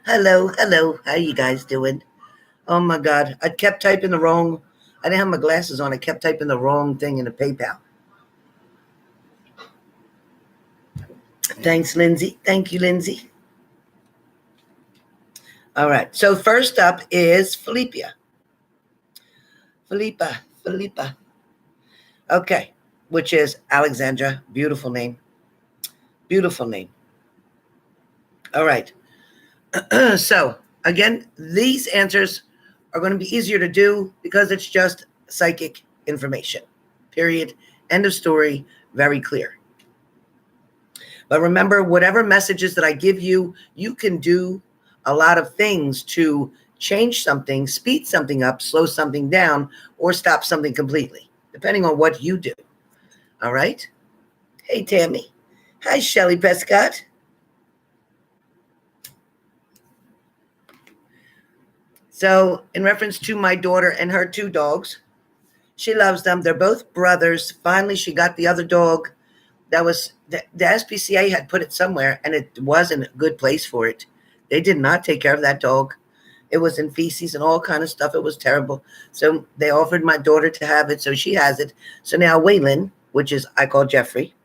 Hello, hello. How you guys doing? Oh my God, I kept typing the wrong. I didn't have my glasses on. I kept typing the wrong thing in the PayPal. Thanks, Lindsay. Thank you, Lindsay. All right. So first up is Philippia. Philippa. Okay, which is Alexandra. Beautiful name. Beautiful name. All right. So again, these answers are going to be easier to do because it's just psychic information. Period. End of story. Very clear. But remember, whatever messages that I give you, you can do a lot of things to change something, speed something up, slow something down, or stop something completely, depending on what you do. All right? Hey, Tammy. Hi, Shelly Prescott. So, in reference to my daughter and her two dogs, she loves them. They're both brothers. Finally, she got the other dog. That was the SPCA had put it somewhere, and it wasn't a good place for it. They did not take care of that dog. It was in feces and all kind of stuff. It was terrible. So they offered my daughter to have it, so she has it. So now Waylon, which is I call Jeffrey,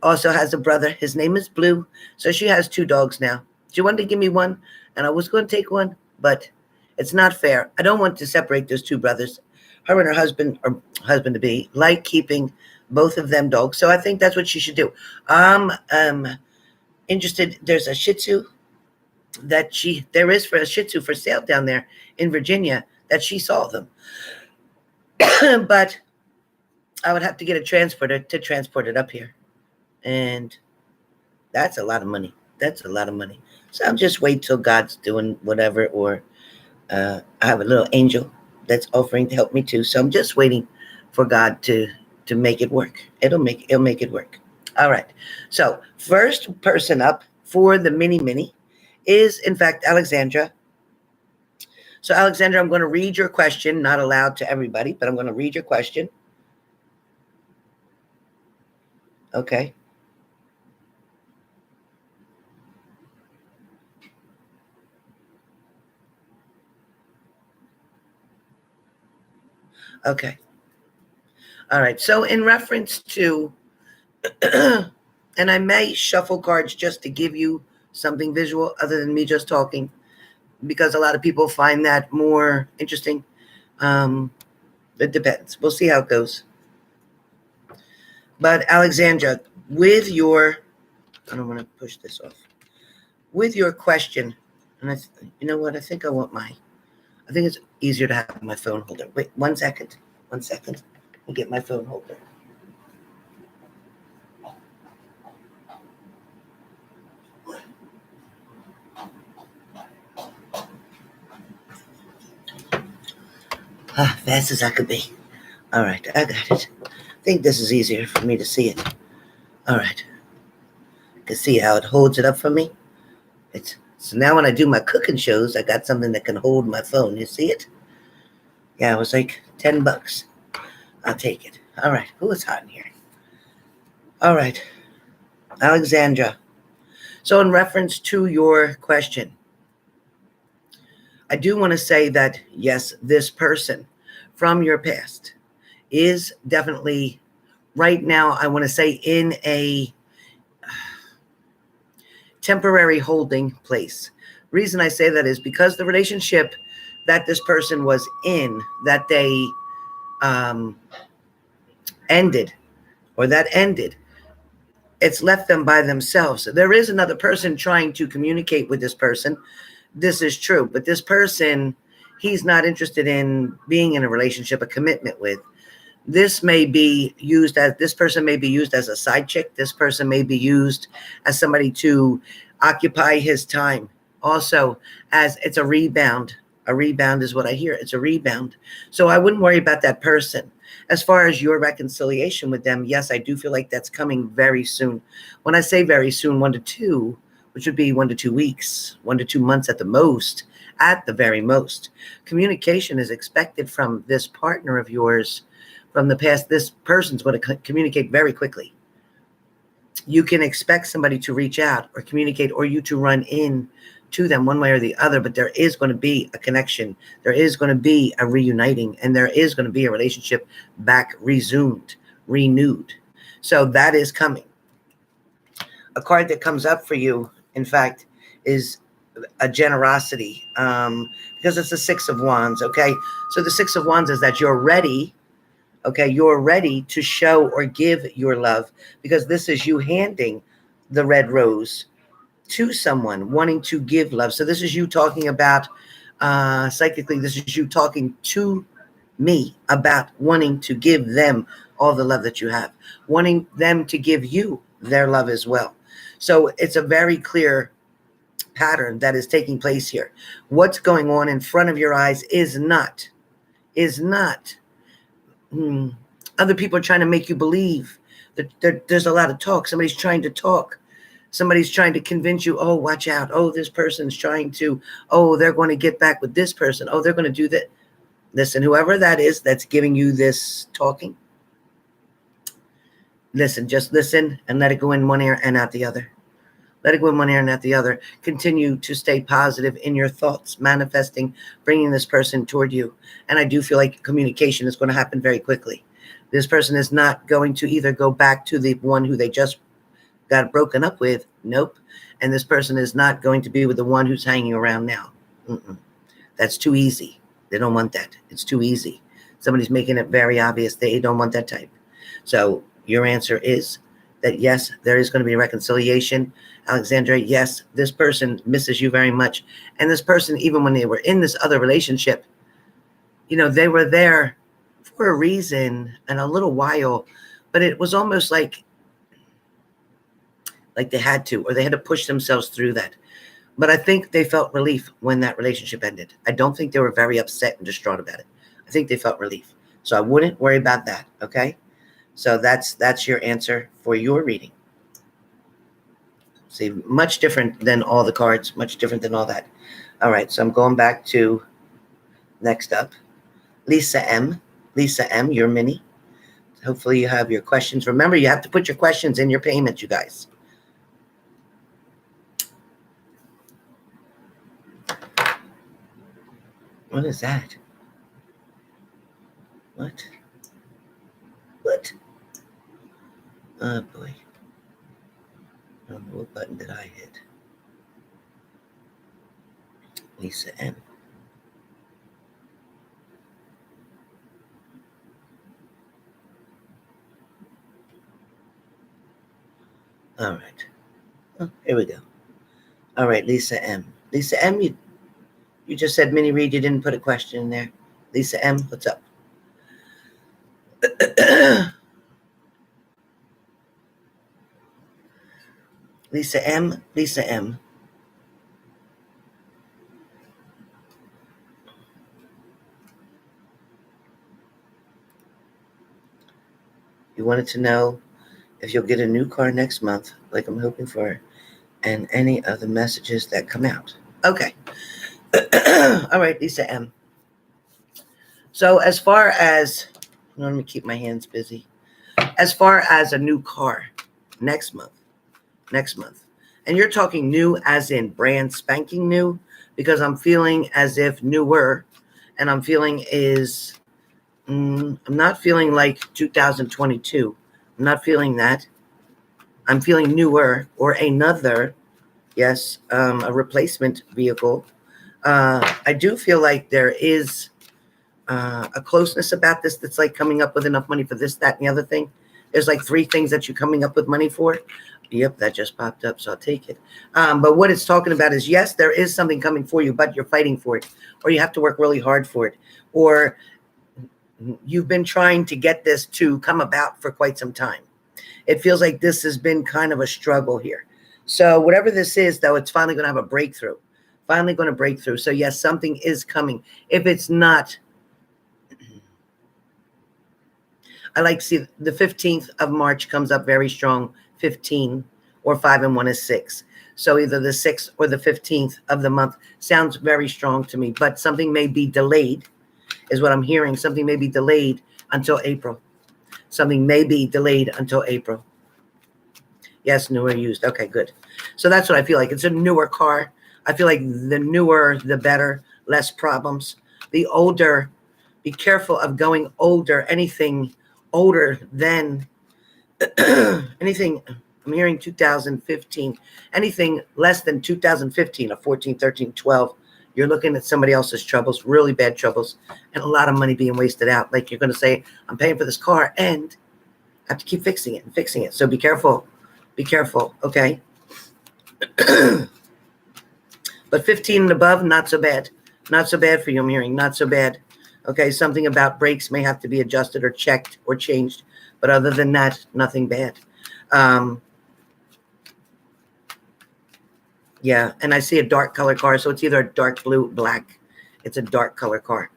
also has a brother. His name is Blue. So she has two dogs now. She wanted to give me one, and I was going to take one, but it's not fair. I don't want to separate those two brothers. Her and her husband, or husband to be, like keeping both of them dogs. So I think that's what she should do. I'm interested. There's a Shih Tzu there is for a Shih Tzu for sale down there in Virginia that she saw them. But I would have to get a transporter to transport it up here. And that's a lot of money. That's a lot of money. So I'm just wait till God's doing whatever, or I have a little angel that's offering to help me too. So I'm just waiting for God to make it work. It'll make it work. All right. So first person up for the mini is in fact Alexandra. So Alexandra, I'm going to read your question, not aloud to everybody, but I'm going to read your question. Okay. Okay. All right. So in reference to, and I may shuffle cards just to give you something visual other than me just talking, because a lot of people find that more interesting. It depends. We'll see how it goes. But Alexandra, with your, I don't want to push this off. With your question, and you know what? I think it's easier to have my phone holder. Wait, 1 second. 1 second. I'll get my phone holder. Fast as I could be. All right, I got it. I think this is easier for me to see it. All right. You can see how it holds it up for me. So now when I do my cooking shows, I got something that can hold my phone. You see it? Yeah, it was like $10. I'll take it. All right. Ooh, it's hot in here. All right. Alexandra. So in reference to your question, I do want to say that, yes, this person from your past is definitely right now, I want to say, in a temporary holding place. Reason I say that is because the relationship that this person was in, that they ended, it's left them by themselves. There is another person trying to communicate with this person. This is true, but this person, he's not interested in being in a relationship, a commitment with. This person may be used as a side chick. This person may be used as somebody to occupy his time. Also, as it's a rebound. A rebound is what I hear. It's a rebound. So I wouldn't worry about that person. As far as your reconciliation with them, yes, I do feel like that's coming very soon. When I say very soon, 1 to 2, which would be 1 to 2 weeks, 1 to 2 months at the most, at the very most. Communication is expected from this partner of yours from the past. This person's going to communicate very quickly. You can expect somebody to reach out or communicate, or you to run in to them one way or the other, but there is going to be a connection. There is going to be a reuniting, and there is going to be a relationship back resumed, renewed. So that is coming. A card that comes up for you, in fact, is a generosity, because it's the Six of Wands. Okay, so the Six of Wands is that you're ready. Okay, you're ready to show or give your love, because this is you handing the red rose to someone wanting to give love. So this is you talking about, psychically, this is you talking to me about wanting to give them all the love that you have, wanting them to give you their love as well. So it's a very clear pattern that is taking place here. What's going on in front of your eyes is not other people are trying to make you believe that there's a lot of talk. Somebody's trying to talk. Somebody's trying to convince you, oh, watch out. Oh, this person's trying to, oh, they're going to get back with this person. Oh, they're going to do that. Listen, whoever that is that's giving you this talking, listen, just listen and let it go in one ear and out the other. Let it go in one ear and out the other. Continue to stay positive in your thoughts, manifesting, bringing this person toward you. And I do feel like communication is going to happen very quickly. This person is not going to either go back to the one who they just got broken up with. Nope. And this person is not going to be with the one who's hanging around now. That's too easy. They don't want that. It's too easy. Somebody's making it very obvious they don't want that type. So your answer is that yes, there is going to be reconciliation. Alexandra, yes, this person misses you very much. And this person, even when they were in this other relationship, you know, they were there for a reason and a little while, but it was almost like they had to, or they had to push themselves through that. But I think they felt relief when that relationship ended. I don't think they were very upset and distraught about it. I think they felt relief. So I wouldn't worry about that, okay? So that's your answer for your reading. See, much different than all the cards, much different than all that. All right, so I'm going back to next up, Lisa M. Lisa M, your mini. Hopefully you have your questions. Remember, you have to put your questions in your payment, you guys. What is that? What? Oh, boy. I don't know what button did I hit. Lisa M. All right. Oh, here we go. All right, Lisa M. Lisa M, you just said mini read. You didn't put a question in there. Lisa M, what's up? Lisa M, Lisa M. You wanted to know if you'll get a new car next month, like I'm hoping for, and any other messages that come out. Okay. All right, Lisa M. So as far as, let me keep my hands busy. As far as a new car next month, and you're talking new as in brand spanking new, because I'm feeling as if newer, and I'm feeling is, I'm not feeling like 2022. I'm not feeling that. I'm feeling newer or another, yes, a replacement vehicle. I do feel like there is a closeness about this that's like coming up with enough money for this, that, and the other thing. There's like 3 things that you're coming up with money for. Yep, that just popped up, so I'll take it. But what it's talking about is, yes, there is something coming for you, but you're fighting for it, or you have to work really hard for it, or you've been trying to get this to come about for quite some time. It feels like this has been kind of a struggle here. So whatever this is, though, it's finally going to have a breakthrough. Finally going to break through. So yes, something is coming. If it's not, I like to see the 15th of March comes up very strong. 15 or 5 and 1 is 6. So either the 6th or the 15th of the month sounds very strong to me, but something may be delayed is what I'm hearing. Something may be delayed until April. Something may be delayed until April. Yes, newer used. Okay, good. So that's what I feel like. It's a newer car. I feel like the newer, the better, less problems. The older, be careful of going older. Anything older than anything, I'm hearing 2015, anything less than 2015 or 14, 13, 12, you're looking at somebody else's troubles, really bad troubles, and a lot of money being wasted out. Like you're going to say, I'm paying for this car and I have to keep fixing it and fixing it. So be careful. Be careful. Okay. But 15 and above, not so bad. Not so bad for you, I'm hearing. Not so bad. Okay. Something about brakes may have to be adjusted or checked or changed. But other than that, nothing bad. Yeah, and I see a dark color car, so it's either a dark blue, black. It's a dark color car.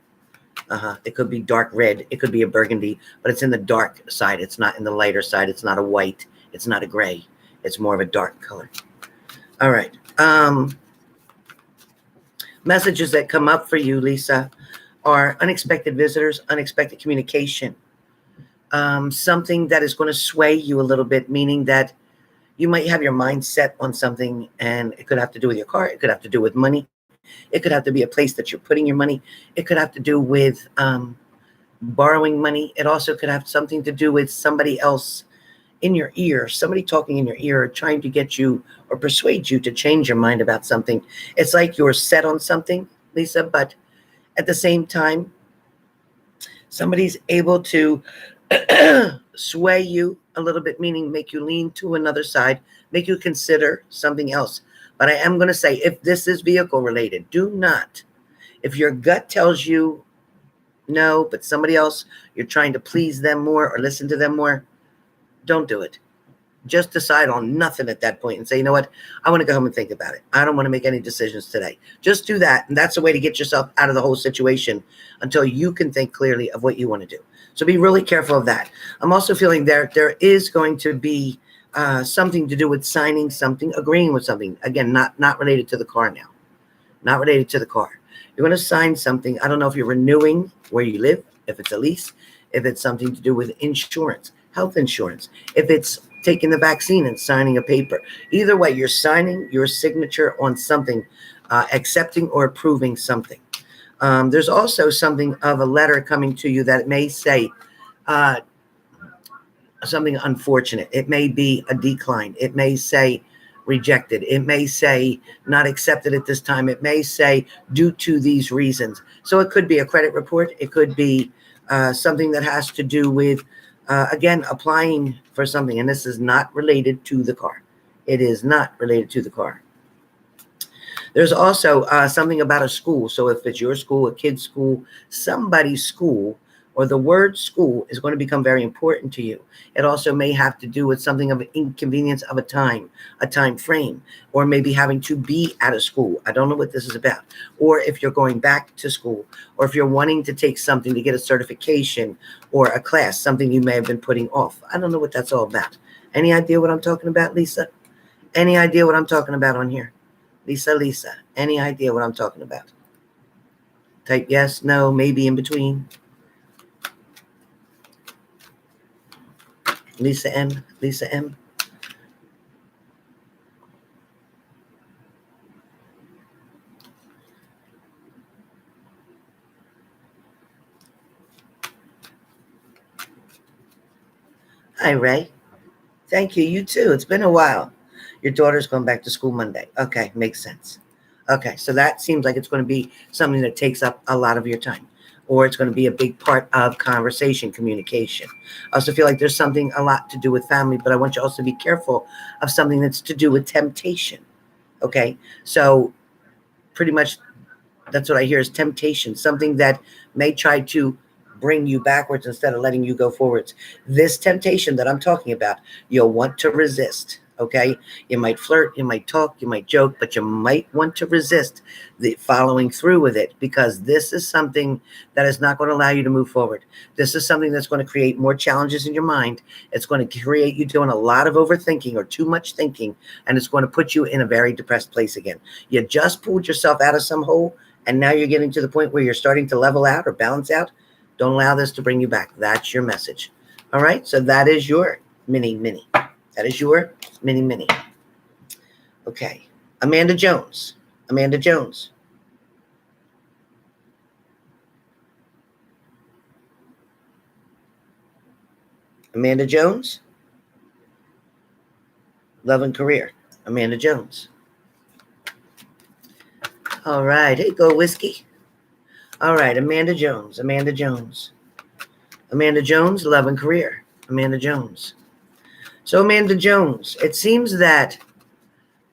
It could be dark red. It could be a burgundy, but it's in the dark side. It's not in the lighter side. It's not a white. It's not a gray. It's more of a dark color. All right. Messages that come up for you, Lisa, are unexpected visitors, unexpected communication. Something that is going to sway you a little bit, meaning that you might have your mind set on something, and it could have to do with your car. It could have to do with money. It could have to be a place that you're putting your money. It could have to do with borrowing money. It also could have something to do with somebody else in your ear, somebody talking in your ear, trying to get you or persuade you to change your mind about something. It's like you're set on something, Lisa, but at the same time, somebody's able to sway you a little bit, meaning make you lean to another side, make you consider something else. But I am going to say, if this is vehicle related, do not. If your gut tells you no, but somebody else, you're trying to please them more or listen to them more, don't do it. Just decide on nothing at that point and say, you know what? I want to go home and think about it. I don't want to make any decisions today. Just do that. And that's a way to get yourself out of the whole situation until you can think clearly of what you want to do. So be really careful of that. I'm also feeling there is going to be something to do with signing something, agreeing with something. Again, not related to the car now. Not related to the car. You're going to sign something. I don't know if you're renewing where you live, if it's a lease, if it's something to do with insurance, health insurance, if it's taking the vaccine and signing a paper. Either way, you're signing your signature on something, accepting or approving something. There's also something of a letter coming to you that may say something unfortunate. It may be a decline. It may say rejected. It may say not accepted at this time. It may say due to these reasons. So it could be a credit report. It could be something that has to do with, again, applying for something. And this is not related to the car. It is not related to the car. There's also something about a school. So if it's your school, a kid's school, somebody's school, or the word school is going to become very important to you. It also may have to do with something of an inconvenience of a time frame, or maybe having to be at a school. I don't know what this is about. Or if you're going back to school, or if you're wanting to take something to get a certification or a class, something you may have been putting off. I don't know what that's all about. Any idea what I'm talking about, Lisa? Any idea what I'm talking about on here? Lisa, any idea what I'm talking about? Type yes, no, maybe in between. Lisa M. Hi, Ray. Thank you. You too. It's been a while. Your daughter's going back to school Monday. Okay, makes sense. Okay, so that seems like it's going to be something that takes up a lot of your time, or it's going to be a big part of conversation, communication. I also feel like there's something a lot to do with family, but I want you also to be careful of something that's to do with temptation. Okay, so pretty much that's what I hear is temptation, something that may try to bring you backwards instead of letting you go forwards. This temptation that I'm talking about, you'll want to resist. Okay, you might flirt, you might talk, you might joke, but you might want to resist the following through with it, because this is something that is not going to allow you to move forward. This is something that's going to create more challenges in your mind. It's going to create you doing a lot of overthinking or too much thinking, and it's going to put you in a very depressed place again. You just pulled yourself out of some hole, and now you're getting to the point where you're starting to level out or balance out. Don't allow this to bring you back. That's your message. All right, so that is your mini. That is your mini. Okay. Amanda Jones. Amanda Jones. Amanda Jones. Love and career. Amanda Jones. All right. Hey, go whiskey. All right. Amanda Jones. Amanda Jones. Amanda Jones. Love and career. Amanda Jones. So Amanda Jones, it seems that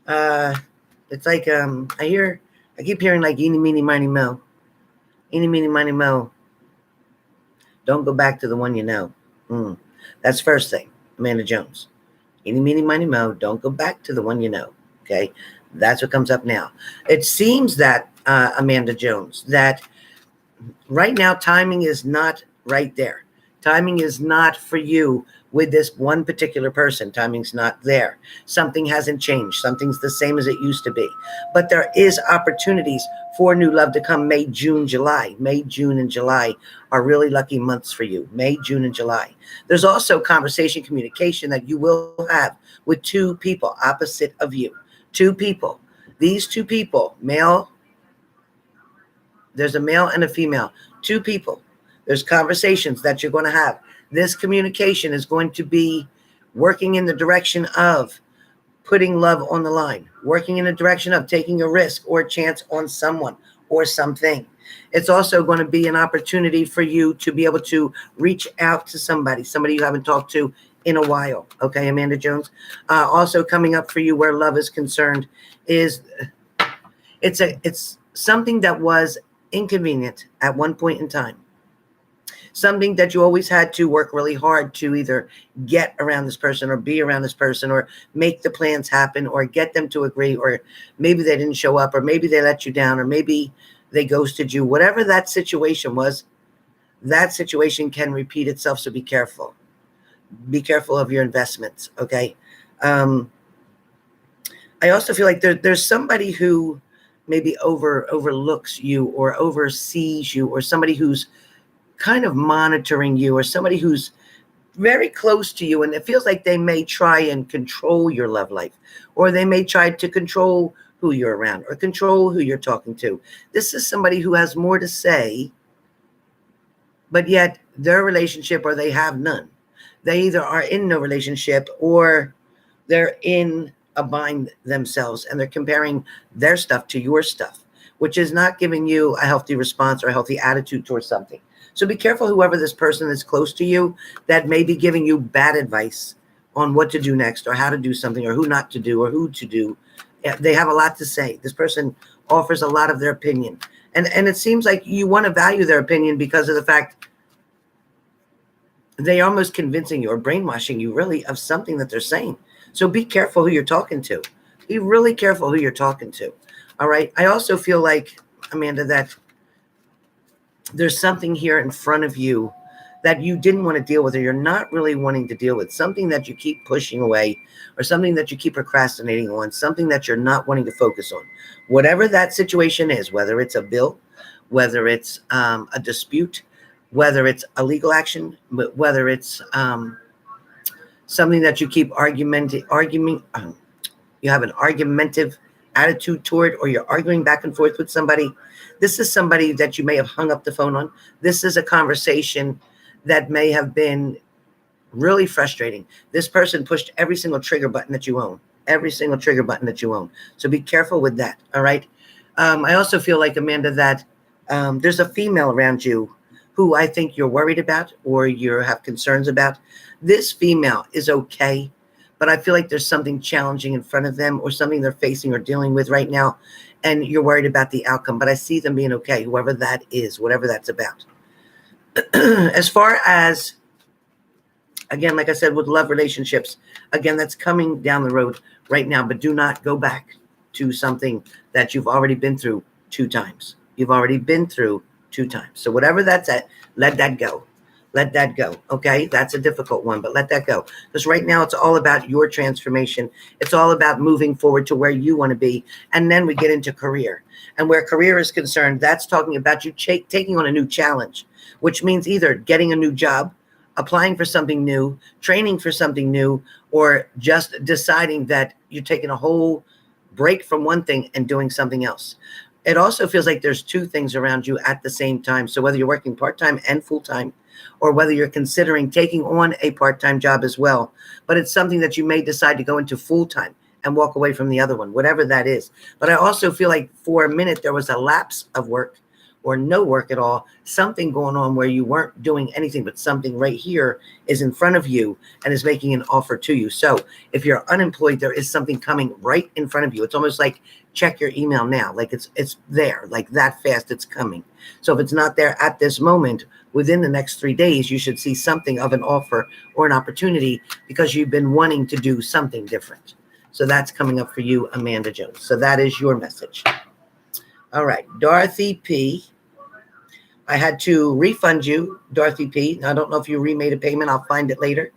it's like I keep hearing like eeny, meeny, miny, mo. Eeny, meeny, miny, mo. Don't go back to the one you know. That's first thing, Amanda Jones. Eeny, meeny, miny, mo. Don't go back to the one you know. Okay, that's what comes up now. It seems that Amanda Jones, that right now timing is not right there. Timing is not for you with this one particular person. Timing's not there. Something hasn't changed. Something's the same as it used to be. But there is opportunities for new love to come May, June, July. May, June, and July are really lucky months for you. May, June, and July. There's also conversation, communication that you will have with two people opposite of you. Two people. These two people, male, there's a male and a female. Two people. There's conversations that you're going to have. This communication is going to be working in the direction of putting love on the line, working in the direction of taking a risk or a chance on someone or something. It's also going to be an opportunity for you to be able to reach out to somebody you haven't talked to in a while. Okay, Amanda Jones. Also coming up for you where love is concerned is it's something that was inconvenient at one point in time. Something that you always had to work really hard to either get around this person or be around this person or make the plans happen or get them to agree, or maybe they didn't show up, or maybe they let you down, or maybe they ghosted you. Whatever that situation was, that situation can repeat itself. So be careful. Be careful of your investments. Okay. I also feel like there's somebody who maybe overlooks you or oversees you, or somebody who's kind of monitoring you, or somebody who's very close to you, and it feels like they may try and control your love life, or they may try to control who you're around or control who you're talking to. This is somebody who has more to say, but yet their relationship, or they have none. They either are in no relationship or they're in a bind themselves, and they're comparing their stuff to your stuff, which is not giving you a healthy response or a healthy attitude towards something. So be careful, whoever this person is close to you that may be giving you bad advice on what to do next, or how to do something, or who not to do, or who to do. They have a lot to say. This person offers a lot of their opinion. And it seems like you want to value their opinion because of the fact they are almost convincing you or brainwashing you really of something that they're saying. So be careful who you're talking to. Be really careful who you're talking to. All right. I also feel like, Amanda, that there's something here in front of you that you didn't want to deal with, or you're not really wanting to deal with, something that you keep pushing away, or something that you keep procrastinating on, something that you're not wanting to focus on. Whatever that situation is, whether it's a bill, whether it's a dispute, whether it's a legal action, whether it's something that you keep arguing, you have an argumentative attitude toward, or you're arguing back and forth with somebody. This is somebody that you may have hung up the phone on. This is a conversation that may have been really frustrating. This person pushed every single trigger button that you own, every single trigger button that you own. So be careful with that. All right. I also feel like, Amanda, that there's a female around you who I think you're worried about, or you have concerns about. This female is okay, but I feel like there's something challenging in front of them, or something they're facing or dealing with right now, and you're worried about the outcome. But I see them being okay, whoever that is, whatever that's about. As far as, again, like I said, with love relationships, again, that's coming down the road right now, but do not go back to something that you've already been through 2 times. You've already been through 2 times. So whatever that's at, let that go. Let that go. Okay. That's a difficult one, but let that go. Because right now it's all about your transformation. It's all about moving forward to where you want to be. And then we get into career. And where career is concerned, that's talking about you taking on a new challenge, which means either getting a new job, applying for something new, training for something new, or just deciding that you're taking a whole break from one thing and doing something else. It also feels like there's two things around you at the same time. So whether you're working part-time and full-time, or whether you're considering taking on a part-time job as well, but it's something that you may decide to go into full-time and walk away from the other one, whatever that is. But I also feel like for a minute there was a lapse of work or no work at all, something going on where you weren't doing anything, but something right here is in front of you and is making an offer to you. So if you're unemployed, there is something coming right in front of you. It's almost like check your email now, like it's there, like that fast it's coming. So if it's not there at this moment, within the next 3 days, you should see something of an offer or an opportunity because you've been wanting to do something different. So that's coming up for you, Amanda Jones. So that is your message. All right, Dorothy P. I had to refund you, Dorothy P. I don't know if you remade a payment. I'll find it later.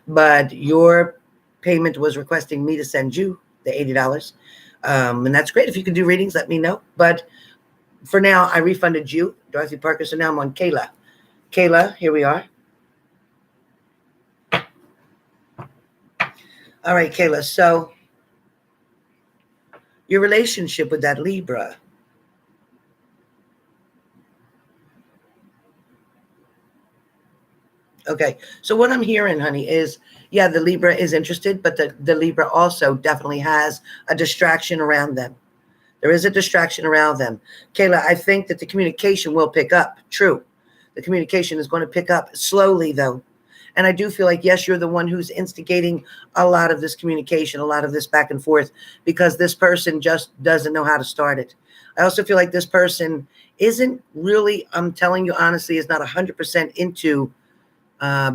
But your payment was requesting me to send you the $80. And that's great. If you can do readings, let me know. But for now, I refunded you, Dorothy Parker. So now I'm on Kayla. Kayla, here we are. All right, Kayla. So your relationship with that Libra. Okay, so what I'm hearing, honey, is, yeah, the Libra is interested, but the Libra also definitely has a distraction around them. There is a distraction around them. Kayla, I think that the communication will pick up. True. The communication is going to pick up slowly, though. And I do feel like, yes, you're the one who's instigating a lot of this communication, a lot of this back and forth, because this person just doesn't know how to start it. I also feel like this person isn't really, I'm telling you honestly, is not 100% into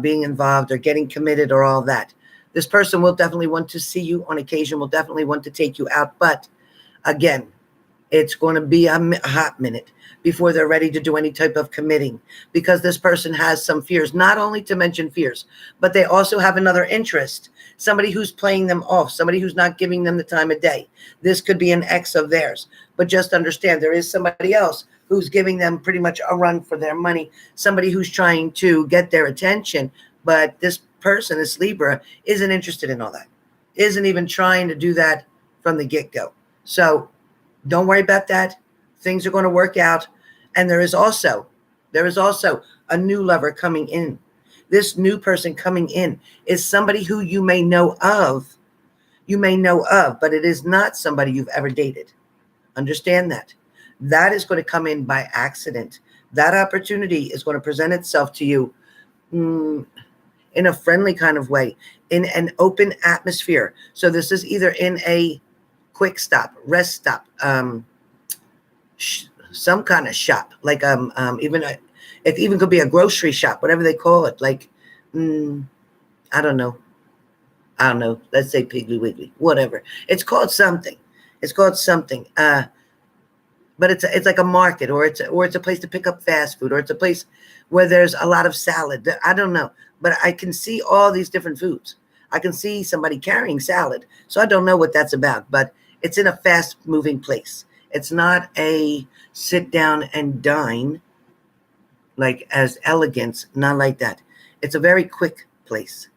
being involved or getting committed or all that. This person will definitely want to see you on occasion, will definitely want to take you out. But again, it's going to be a hot minute before they're ready to do any type of committing, because this person has some fears, not only to mention fears, but they also have another interest, somebody who's playing them off, somebody who's not giving them the time of day. This could be an ex of theirs, but just understand there is somebody else who's giving them pretty much a run for their money, somebody who's trying to get their attention. But this person, this Libra, isn't interested in all that, isn't even trying to do that from the get-go. So don't worry about that. Things are going to work out. And there is also a new lover coming in. This new person coming in is somebody who you may know of, but it is not somebody you've ever dated. Understand that. That is going to come in by accident. That opportunity is going to present itself to you in a friendly kind of way, in an open atmosphere. So this is either in a quick stop, rest stop, some kind of shop, like it even could be a grocery shop, whatever they call it. Like, I don't know. Let's say Piggly Wiggly, whatever. It's called something. But it's like a market, or it's a place to pick up fast food, or it's a place where there's a lot of salad. I don't know, but I can see all these different foods. I can see somebody carrying salad. So I don't know what that's about, but it's in a fast moving place. It's not a sit down and dine, like as elegance, not like that. It's a very quick place.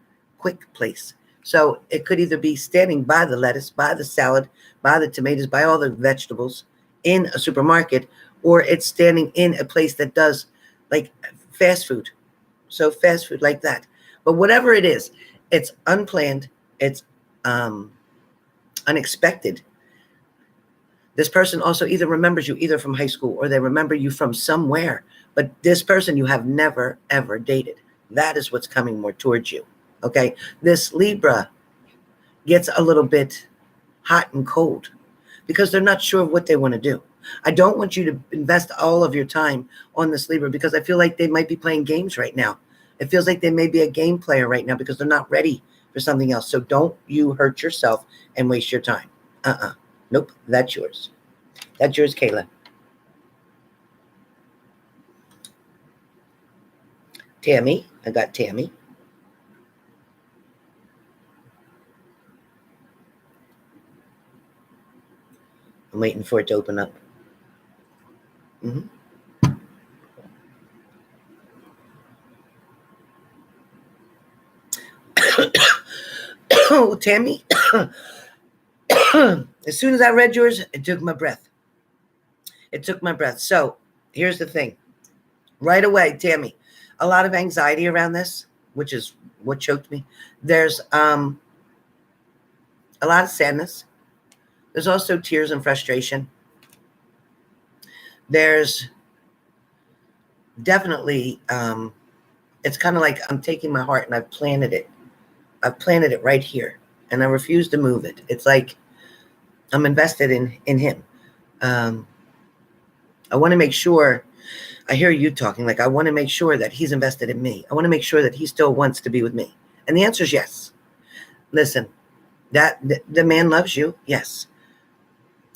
So it could either be standing by the lettuce, by the salad, by the tomatoes, by all the vegetables in a supermarket, or it's standing in a place that does like fast food. So fast food like that. But whatever it is, it's unplanned. It's unexpected. This person also either remembers you either from high school, or they remember you from somewhere. But this person you have never, ever dated. That is what's coming more towards you. Okay. This Libra gets a little bit hot and cold because they're not sure what they want to do. I don't want you to invest all of your time on this Libra, because I feel like they might be playing games right now. It feels like they may be a game player right now because they're not ready for something else. So don't you hurt yourself and waste your time. Nope, that's yours. That's yours, Kayla. Tammy, I got Tammy. I'm waiting for it to open up. Oh, Tammy. As soon as I read yours, it took my breath. It took my breath. So here's the thing. Right away, Tammy, a lot of anxiety around this, which is what choked me. There's a lot of sadness. There's also tears and frustration. There's definitely, it's kind of like I'm taking my heart and I've planted it. I've planted it right here and I refuse to move it. It's like I'm invested in him. I want to make sure, I hear you talking, like I want to make sure that he's invested in me. I want to make sure that he still wants to be with me. And the answer is yes. Listen, the man loves you. Yes.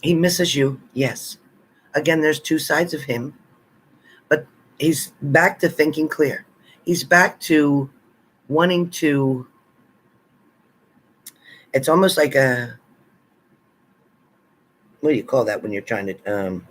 He misses you. Yes. Again, there's two sides of him, but he's back to thinking clear. He's back to wanting to, it's almost like a, what do you call that when you're trying to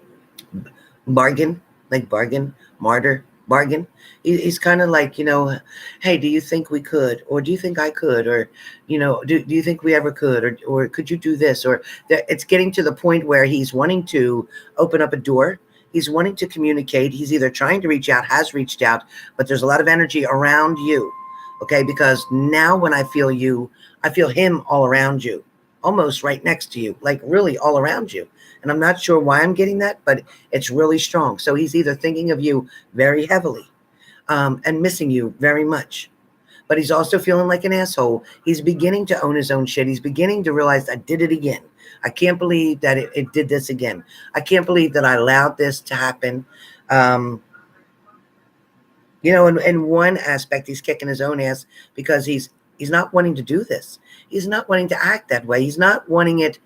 bargain, like bargain, martyr, bargain. He's kind of like, hey, do you think we could, or do you think I could, or, do you think we ever could, or could you do this? Or it's getting to the point where he's wanting to open up a door. He's wanting to communicate. He's either trying to reach out, has reached out, but there's a lot of energy around you. Okay. Because now when I feel you, I feel him all around you, almost right next to you, like really all around you. And I'm not sure why I'm getting that, but it's really strong. So he's either thinking of you very heavily and missing you very much. But he's also feeling like an asshole. He's beginning to own his own shit. He's beginning to realize I did it again. I can't believe that it did this again. I can't believe that I allowed this to happen. In one aspect, he's kicking his own ass because he's not wanting to do this. He's not wanting to act that way. He's not wanting it.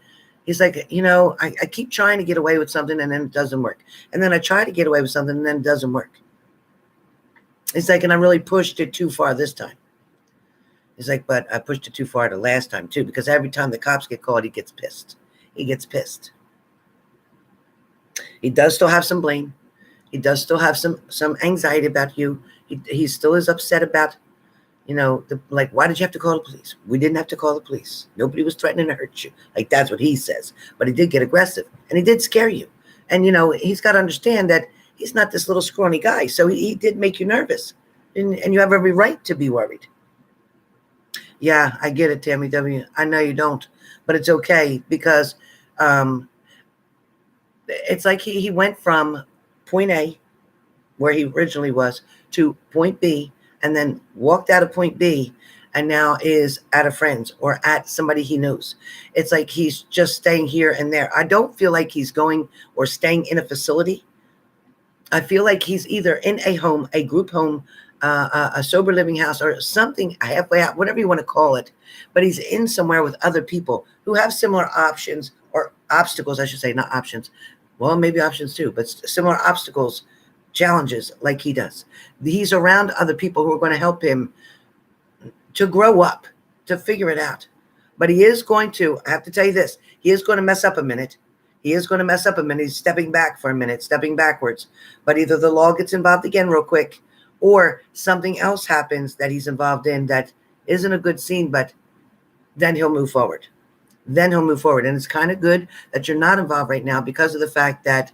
He's like, I keep trying to get away with something and then it doesn't work. And then I try to get away with something and then it doesn't work. It's like, and I really pushed it too far this time. He's like, but I pushed it too far the last time too, because every time the cops get called, he gets pissed. He gets pissed. He does still have some blame. He does still have some anxiety about you. He still is upset about, why did you have to call the police? We didn't have to call the police. Nobody was threatening to hurt you. Like, that's what he says. But he did get aggressive and he did scare you. And, he's got to understand that he's not this little scrawny guy. So he did make you nervous and you have every right to be worried. Yeah, I get it, Tammy W. I know you don't, but it's okay because it's like he went from point A, where he originally was, to point B, and then walked out of point B and now is at a friend's or at somebody he knows. It's like he's just staying here and there. I don't feel like he's going or staying in a facility. I feel like he's either in a home, a group home, a sober living house, or something halfway out, whatever you want to call it. But he's in somewhere with other people who have similar options or obstacles, I should say, not options. Well, maybe options too, but similar obstacles, challenges like he does. He's around other people who are going to help him to grow up, to figure it out. But he is going to, I have to tell you this, he is going to mess up a minute. He is going to mess up a minute. He's stepping back for a minute, stepping backwards. But either the law gets involved again real quick, or something else happens that he's involved in that isn't a good scene, but then he'll move forward. Then he'll move forward. And it's kind of good that you're not involved right now because of the fact that,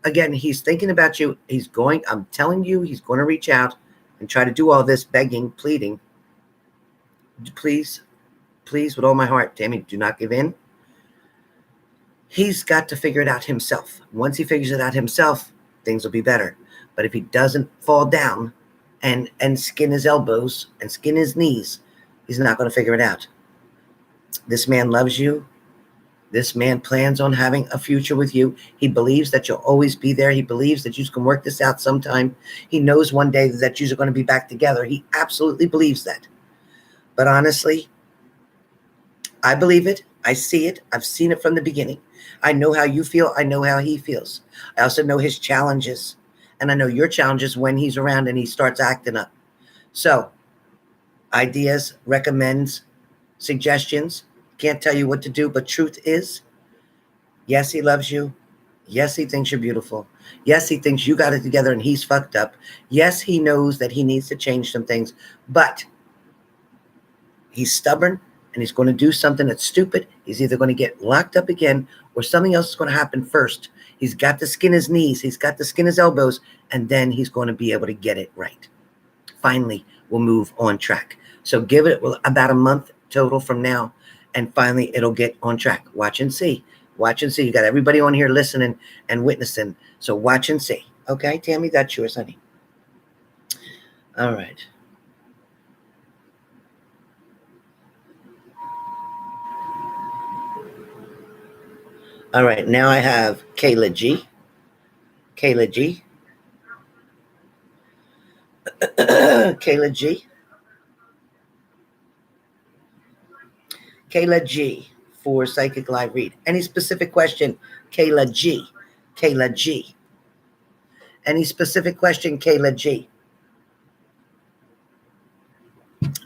again, he's thinking about you. I'm telling you, he's going to reach out and try to do all this begging, pleading. Please, please, with all my heart, Tammy, do not give in. He's got to figure it out himself. Once he figures it out himself, things will be better. But if he doesn't fall down and skin his elbows and skin his knees, he's not going to figure it out. This man loves you. This man plans on having a future with you. He believes that you'll always be there. He believes that you can work this out sometime. He knows one day that you're going to be back together. He absolutely believes that. But honestly, I believe it. I see it. I've seen it from the beginning. I know how you feel. I know how he feels. I also know his challenges. And I know your challenges when he's around and he starts acting up. So, ideas, recommends, suggestions. Can't tell you what to do, but truth is, yes, he loves you. Yes, he thinks you're beautiful. Yes, he thinks you got it together and he's fucked up. Yes, he knows that he needs to change some things, but he's stubborn and he's going to do something that's stupid. He's either going to get locked up again or something else is going to happen first. He's got to skin his knees. He's got to skin his elbows, and then he's going to be able to get it right. Finally, we'll move on track. So give it about a month total from now, and finally it'll get on track. Watch and see. Watch and see. You got everybody on here listening and witnessing. So watch and see. Okay, Tammy, that's yours, honey. All right. All right, now I have Kayla G. Kayla G. Kayla G. Kayla G for Psychic Live Read. Any specific question, Kayla G. Kayla G. Any specific question, Kayla G.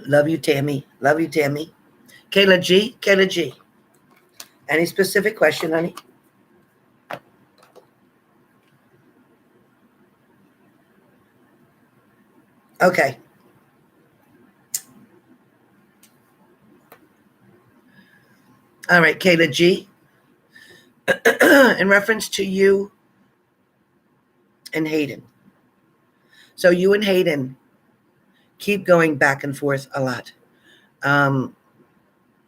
Love you, Tammy. Love you, Tammy. Kayla G. Kayla G. Any specific question, honey? Okay. All right, Kayla G. In reference to you and Hayden. So you and Hayden keep going back and forth a lot.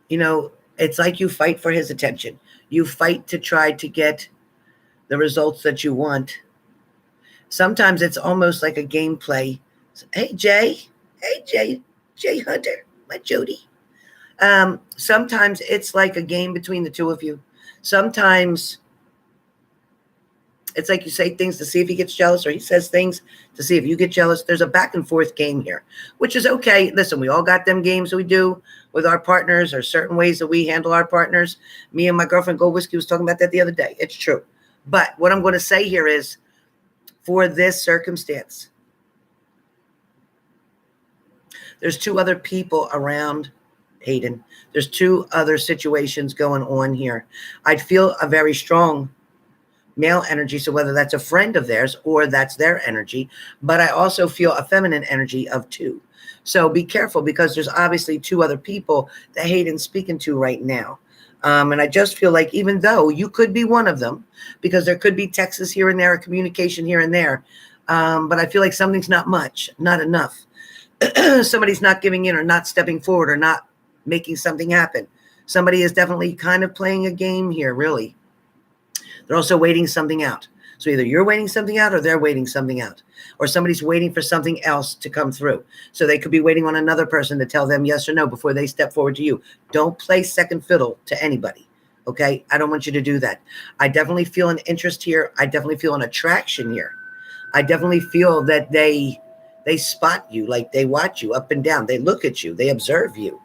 You know, it's like you fight for his attention. You fight to try to get the results that you want. Sometimes it's almost like a gameplay. Hey, Jay. Hey, Jay. Jay Hunter. My Jodie. Sometimes it's like a game between the two of you. Sometimes it's like you say things to see if he gets jealous, or he says things to see if you get jealous. There's a back and forth game here, which is okay. Listen, we all got them games that we do with our partners, or certain ways that we handle our partners. Me and my girlfriend Gold Whiskey was talking about that the other day. It's true. But what I'm going to say here is, for this circumstance, there's two other people around Hayden. There's two other situations going on here. I feel a very strong male energy, so whether that's a friend of theirs or that's their energy, but I also feel a feminine energy of two. So be careful, because there's obviously two other people that Hayden's speaking to right now. And I just feel like, even though you could be one of them, because there could be texts here and there, or communication here and there, but I feel like something's not much, not enough. Somebody's not giving in, or not stepping forward, or not making something happen. Somebody is definitely kind of playing a game here, really. They're also waiting something out. So either you're waiting something out, or they're waiting something out, or somebody's waiting for something else to come through. So they could be waiting on another person to tell them yes or no before they step forward to you. Don't play second fiddle to anybody. Okay. I don't want you to do that. I definitely feel an interest here. I definitely feel an attraction here. I definitely feel that they spot you, like they watch you up and down. They look at you, they observe you.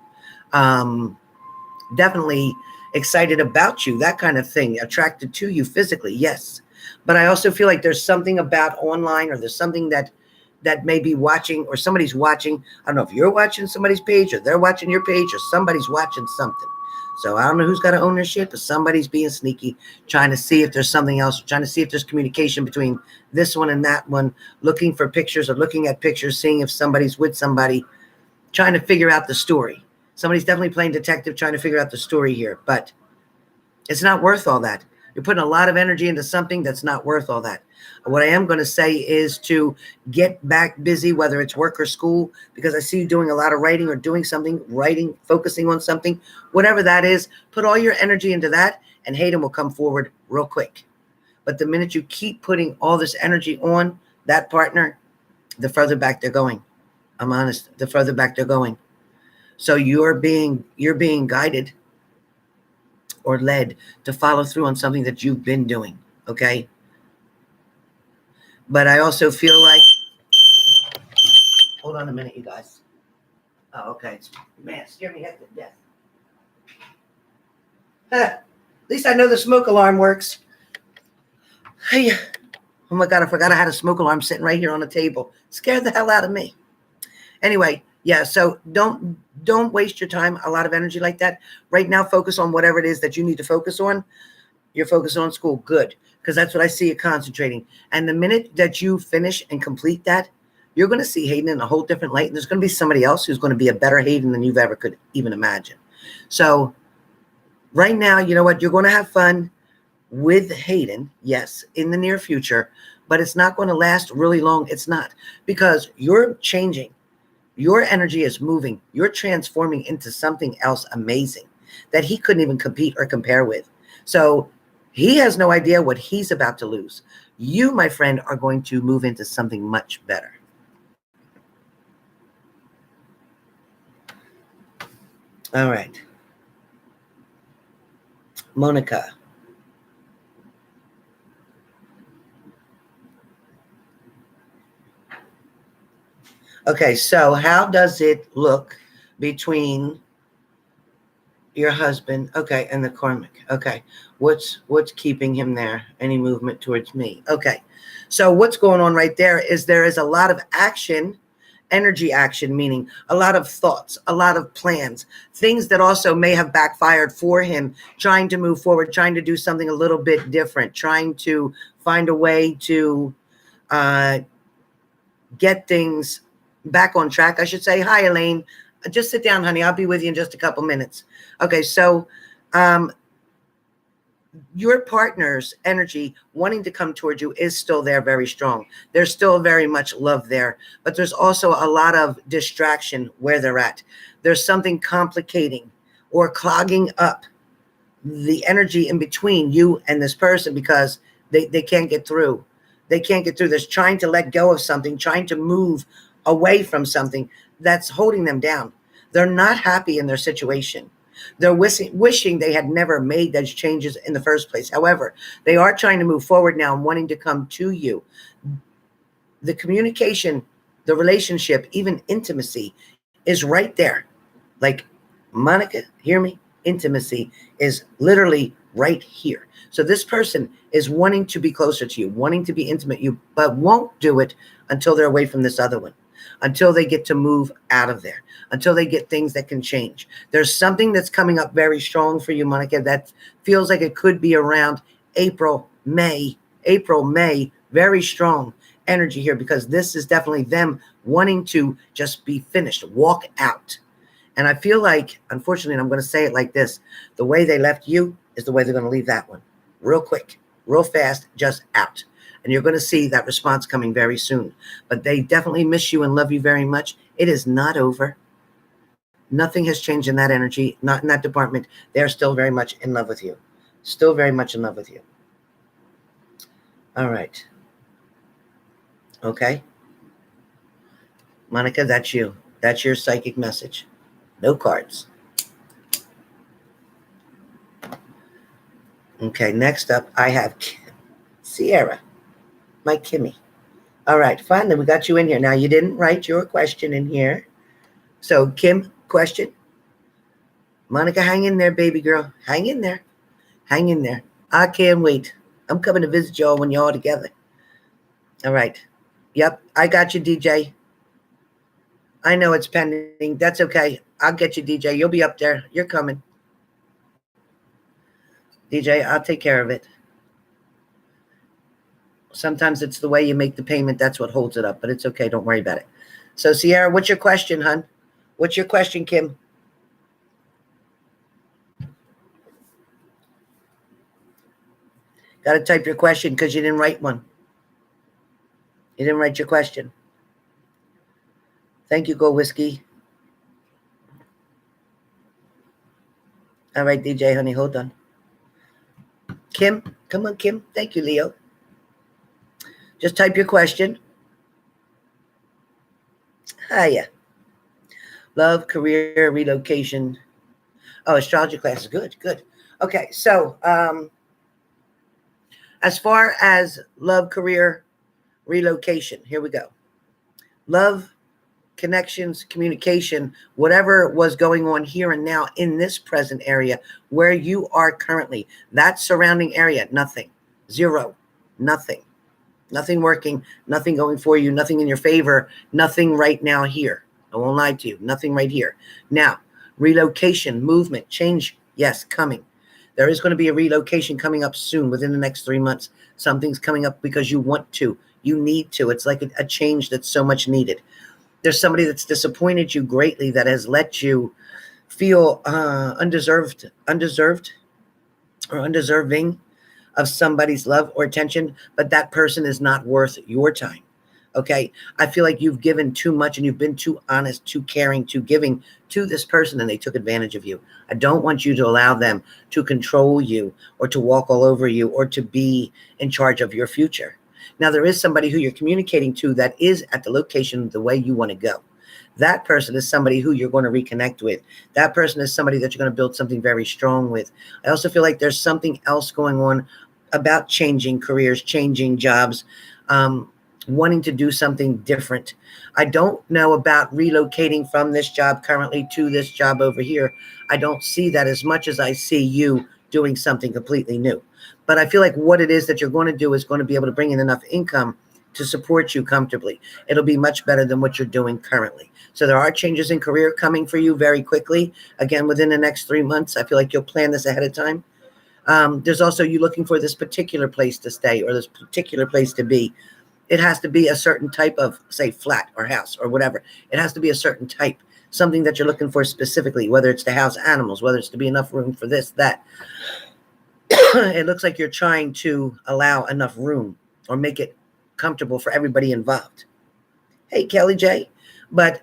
Definitely excited about you, that kind of thing, attracted to you physically, yes. But I also feel like there's something about online, or there's something that may be watching, or somebody's watching. I don't know if you're watching somebody's page, or they're watching your page, or somebody's watching something. So I don't know who's got to own their shit, but somebody's being sneaky, trying to see if there's something else, trying to see if there's communication between this one and that one, looking for pictures, or looking at pictures, seeing if somebody's with somebody, trying to figure out the story. Somebody's definitely playing detective, trying to figure out the story here, but it's not worth all that. You're putting a lot of energy into something that's not worth all that. What I am going to say is to get back busy, whether it's work or school, because I see you doing a lot of writing, or doing something, writing, focusing on something, whatever that is. Put all your energy into that, and Hayden will come forward real quick. But the minute you keep putting all this energy on that partner, the further back they're going. I'm honest, the further back they're going. So you're being guided or led to follow through on something that you've been doing, okay? But I also feel like, hold on a minute, you guys. Oh, okay. Man, scare me half to death. At least I know the smoke alarm works. Hey, oh my God, I forgot I had a smoke alarm sitting right here on the table. Scared the hell out of me. Anyway, yeah, so don't waste your time, a lot of energy like that. Right now, focus on whatever it is that you need to focus on. You're focusing on school, good, because that's what I see you concentrating. And the minute that you finish and complete that, you're going to see Hayden in a whole different light. And there's going to be somebody else who's going to be a better Hayden than you've ever could even imagine. So right now, you know what? You're going to have fun with Hayden, yes, in the near future, but it's not going to last really long. It's not, because you're changing. Your energy is moving. You're transforming into something else amazing that he couldn't even compete or compare with. So he has no idea what he's about to lose. You, my friend, are going to move into something much better. All right. Monica. Okay, so how does it look between your husband, okay, and the karmic? Okay, what's keeping him there? Any movement towards me? Okay, so what's going on right there is a lot of action, energy action, meaning a lot of thoughts, a lot of plans, things that also may have backfired for him, trying to move forward, trying to do something a little bit different, trying to find a way to get things back on track, I should say. Hi, Elaine. Just sit down, honey. I'll be with you in just a couple minutes. Okay, so your partner's energy wanting to come towards you is still there, very strong. There's still very much love there, but there's also a lot of distraction where they're at. There's something complicating or clogging up the energy in between you and this person, because they can't get through. They can't get through this, trying to let go of something, trying to move away from something that's holding them down. They're not happy in their situation. They're wishing they had never made those changes in the first place. However, they are trying to move forward now and wanting to come to you. The communication, the relationship, even intimacy is right there. Like, Monica, hear me? Intimacy is literally right here. So this person is wanting to be closer to you, wanting to be intimate with you, but won't do it until they're away from this other one, until they get to move out of there, until they get things that can change. There's something that's coming up very strong for you, Monica, that feels like it could be around April, May, very strong energy here, because this is definitely them wanting to just be finished, walk out. And I feel like, unfortunately, and I'm going to say it like this, the way they left you is the way they're going to leave that one. Real quick, real fast, just out. And you're going to see that response coming very soon. But they definitely miss you and love you very much. It is not over. Nothing has changed in that energy, not in that department. They're still very much in love with you. Still very much in love with you. All right. Okay. Monica, that's you. That's your psychic message. No cards. Okay, next up, I have Sierra, my Kimmy. All right, finally, we got you in here. Now, you didn't write your question in here. So, Kim, question. Monica, hang in there, baby girl. Hang in there. Hang in there. I can't wait. I'm coming to visit y'all when y'all together. All right. Yep, I got you, DJ. I know it's pending. That's okay. I'll get you, DJ. You'll be up there. You're coming. DJ, I'll take care of it. Sometimes it's the way you make the payment. That's what holds it up, but it's okay. Don't worry about it. So, Sierra, what's your question, hon? What's your question, Kim? Got to type your question because you didn't write one. You didn't write your question. Thank you, Go Whiskey. All right, DJ, honey, hold on. Kim, come on, Kim. Thank you, Leo. Just type your question. Hiya. Love, career, relocation. Oh, astrology class is good, good. Okay, so as far as love, career, relocation, here we go. Love, connections, communication, whatever was going on here and now in this present area where you are currently, that surrounding area, nothing, zero, nothing working, nothing going for you, nothing in your favor, nothing right now here. I won't lie to you, nothing right here. Now, relocation, movement, change, yes, coming. There is going to be a relocation coming up soon within the next 3 months. Something's coming up because you want to, you need to. It's like a change that's so much needed. There's somebody that's disappointed you greatly, that has let you feel undeserved or undeserving of somebody's love or attention, but that person is not worth your time. Okay. I feel like you've given too much and you've been too honest, too caring, too giving to this person, and they took advantage of you. I don't want you to allow them to control you or to walk all over you or to be in charge of your future. Now, there is somebody who you're communicating to that is at the location the way you want to go. That person is somebody who you're going to reconnect with. That person is somebody that you're going to build something very strong with. I also feel like there's something else going on about changing careers, changing jobs, wanting to do something different. I don't know about relocating from this job currently to this job over here. I don't see that as much as I see you doing something completely new. But I feel like what it is that you're going to do is going to be able to bring in enough income to support you comfortably. It'll be much better than what you're doing currently. So there are changes in career coming for you very quickly. Again, within the next 3 months, I feel like you'll plan this ahead of time. There's also you looking for this particular place to stay or this particular place to be. It has to be a certain type of, say, flat or house or whatever. It has to be a certain type, something that you're looking for specifically, whether it's to house animals, whether it's to be enough room for this, that. It looks like you're trying to allow enough room or make it comfortable for everybody involved. Hey, Kayla G. But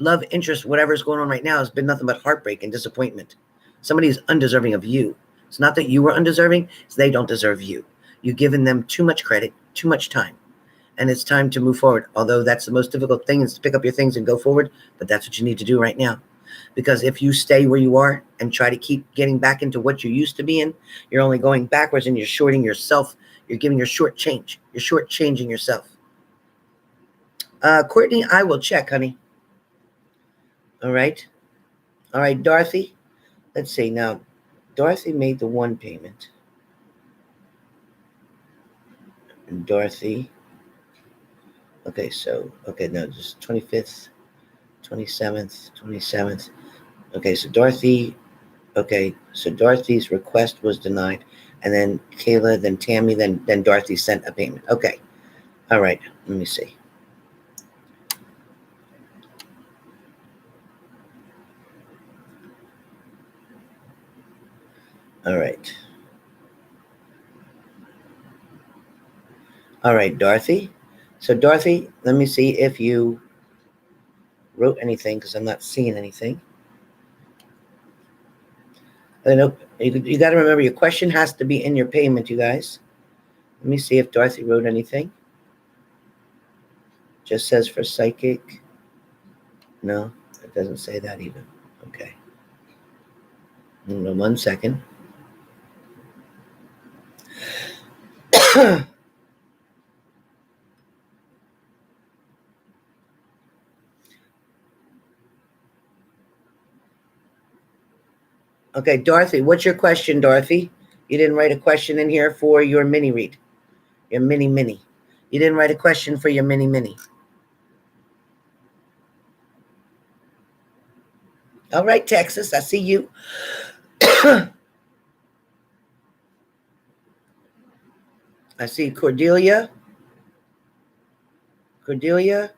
love, interest, whatever's going on right now has been nothing but heartbreak and disappointment. Somebody is undeserving of you. It's not that you were undeserving. It's they don't deserve you. You've given them too much credit, too much time. And it's time to move forward. Although that's the most difficult thing is to pick up your things and go forward. But that's what you need to do right now. Because if you stay where you are and try to keep getting back into what you used to be in, you're only going backwards and you're shorting yourself. You're giving your short change. You're shortchanging yourself. Courtney, I will check, honey. All right. All right, Dorothy. Let's see. Now, Dorothy made the one payment. And Dorothy. Okay, so, no, just 25th, 27th, 27th. Okay, so Dorothy. Okay, so Dorothy's request was denied. And then Kayla, then Tammy, then Dorothy sent a payment. Okay. All right. Let me see. All right. All right, Dorothy. So, Dorothy, let me see if you wrote anything because I'm not seeing anything. I know you got to remember your question has to be in your payment, you guys. Let me see if Dorothy wrote anything. Just says for psychic. No, it doesn't say that even. Okay. 1 second. Okay, Dorothy, what's your question, Dorothy? You didn't write a question in here for your mini read. Your mini. You didn't write a question for your mini. All right, Texas, I see you. I see Cordelia. Cordelia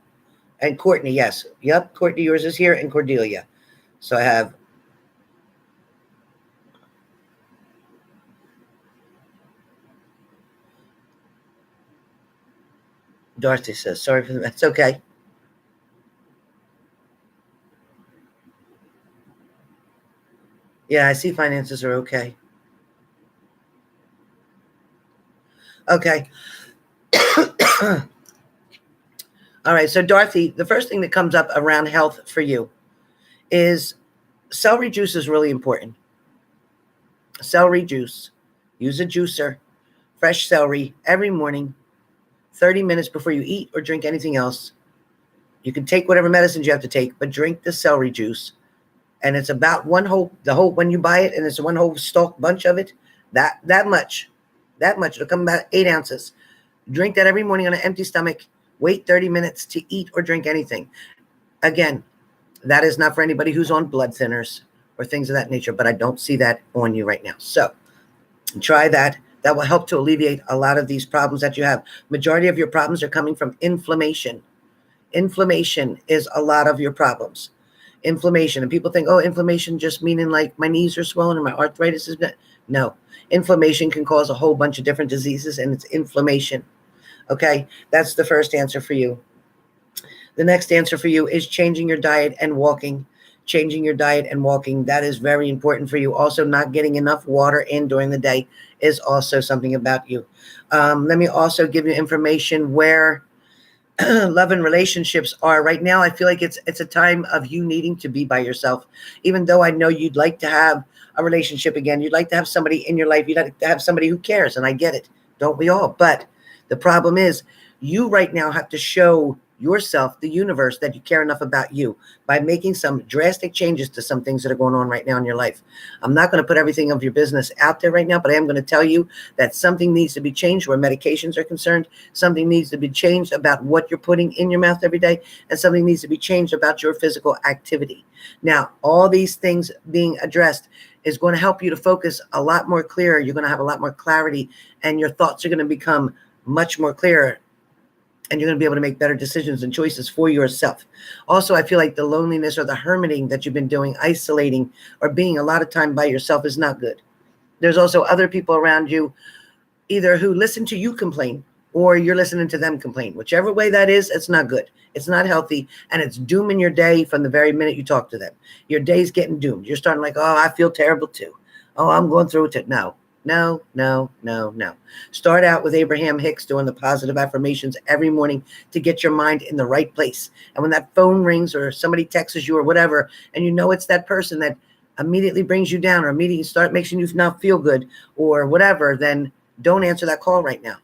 and Courtney, yes. Yep, Courtney, yours is here, and Cordelia. So I have Dorothy says, sorry for that. It's okay. Yeah, I see finances are okay. Okay. All right. So, Dorothy, the first thing that comes up around health for you is celery juice is really important. Celery juice. Use a juicer. Fresh celery every morning, 30 minutes before you eat or drink anything else. You can take whatever medicines you have to take, but drink the celery juice. And it's about when you buy it, and it's one whole stalk bunch of it, that much. It'll come about 8 ounces. Drink that every morning on an empty stomach. Wait 30 minutes to eat or drink anything. Again, that is not for anybody who's on blood thinners or things of that nature, but I don't see that on you right now. So try that. That will help to alleviate a lot of these problems that you have. Majority of your problems are coming from inflammation. Inflammation is a lot of your problems. Inflammation. And people think, oh, inflammation just meaning like my knees are swollen or my arthritis is bad. No. Inflammation can cause a whole bunch of different diseases, and it's inflammation. Okay? That's the first answer for you. The next answer for you is changing your diet and walking. Changing your diet and walking. That is very important for you. Also, not getting enough water in during the day is also something about you. Let me also give you information where love and relationships are right now. I feel like it's a time of you needing to be by yourself. Even though I know you'd like to have a relationship again, you'd like to have somebody in your life, you'd like to have somebody who cares, and I get it, don't we all? But the problem is you right now have to show yourself, the universe, that you care enough about you by making some drastic changes to some things that are going on right now in your life. I'm not going to put everything of your business out there right now, but I am going to tell you that something needs to be changed where medications are concerned. Something needs to be changed about what you're putting in your mouth every day, and something needs to be changed about your physical activity. Now, all these things being addressed is going to help you to focus a lot more clearer. You're going to have a lot more clarity, and your thoughts are going to become much more clearer, and you're going to be able to make better decisions and choices for yourself. Also, I feel like the loneliness or the hermiting that you've been doing, isolating or being a lot of time by yourself, is not good. There's also other people around you, either who listen to you complain or you're listening to them complain. Whichever way that is, it's not good. It's not healthy, and it's dooming your day from the very minute you talk to them. Your day's getting doomed. You're starting like, oh, I feel terrible too. Oh, I'm going through it too. No. Start out with Abraham Hicks doing the positive affirmations every morning to get your mind in the right place. And when that phone rings or somebody texts you or whatever, and you know it's that person that immediately brings you down or immediately making you not feel good or whatever, then don't answer that call right now.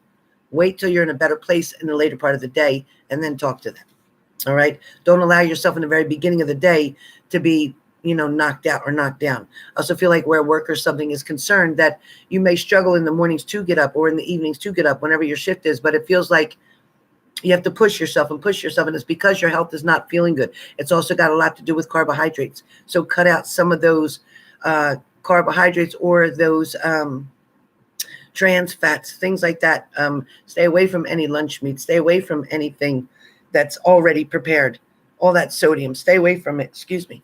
Wait till you're in a better place in the later part of the day and then talk to them. All right? Don't allow yourself in the very beginning of the day to be knocked out or knocked down. I also feel like where work or something is concerned, that you may struggle in the mornings to get up or in the evenings to get up whenever your shift is, but it feels like you have to push yourself, and it's because your health is not feeling good. It's also got a lot to do with carbohydrates. So cut out some of those carbohydrates or those trans fats, things like that. Stay away from any lunch meat. Stay away from anything that's already prepared. All that sodium, stay away from it. Excuse me.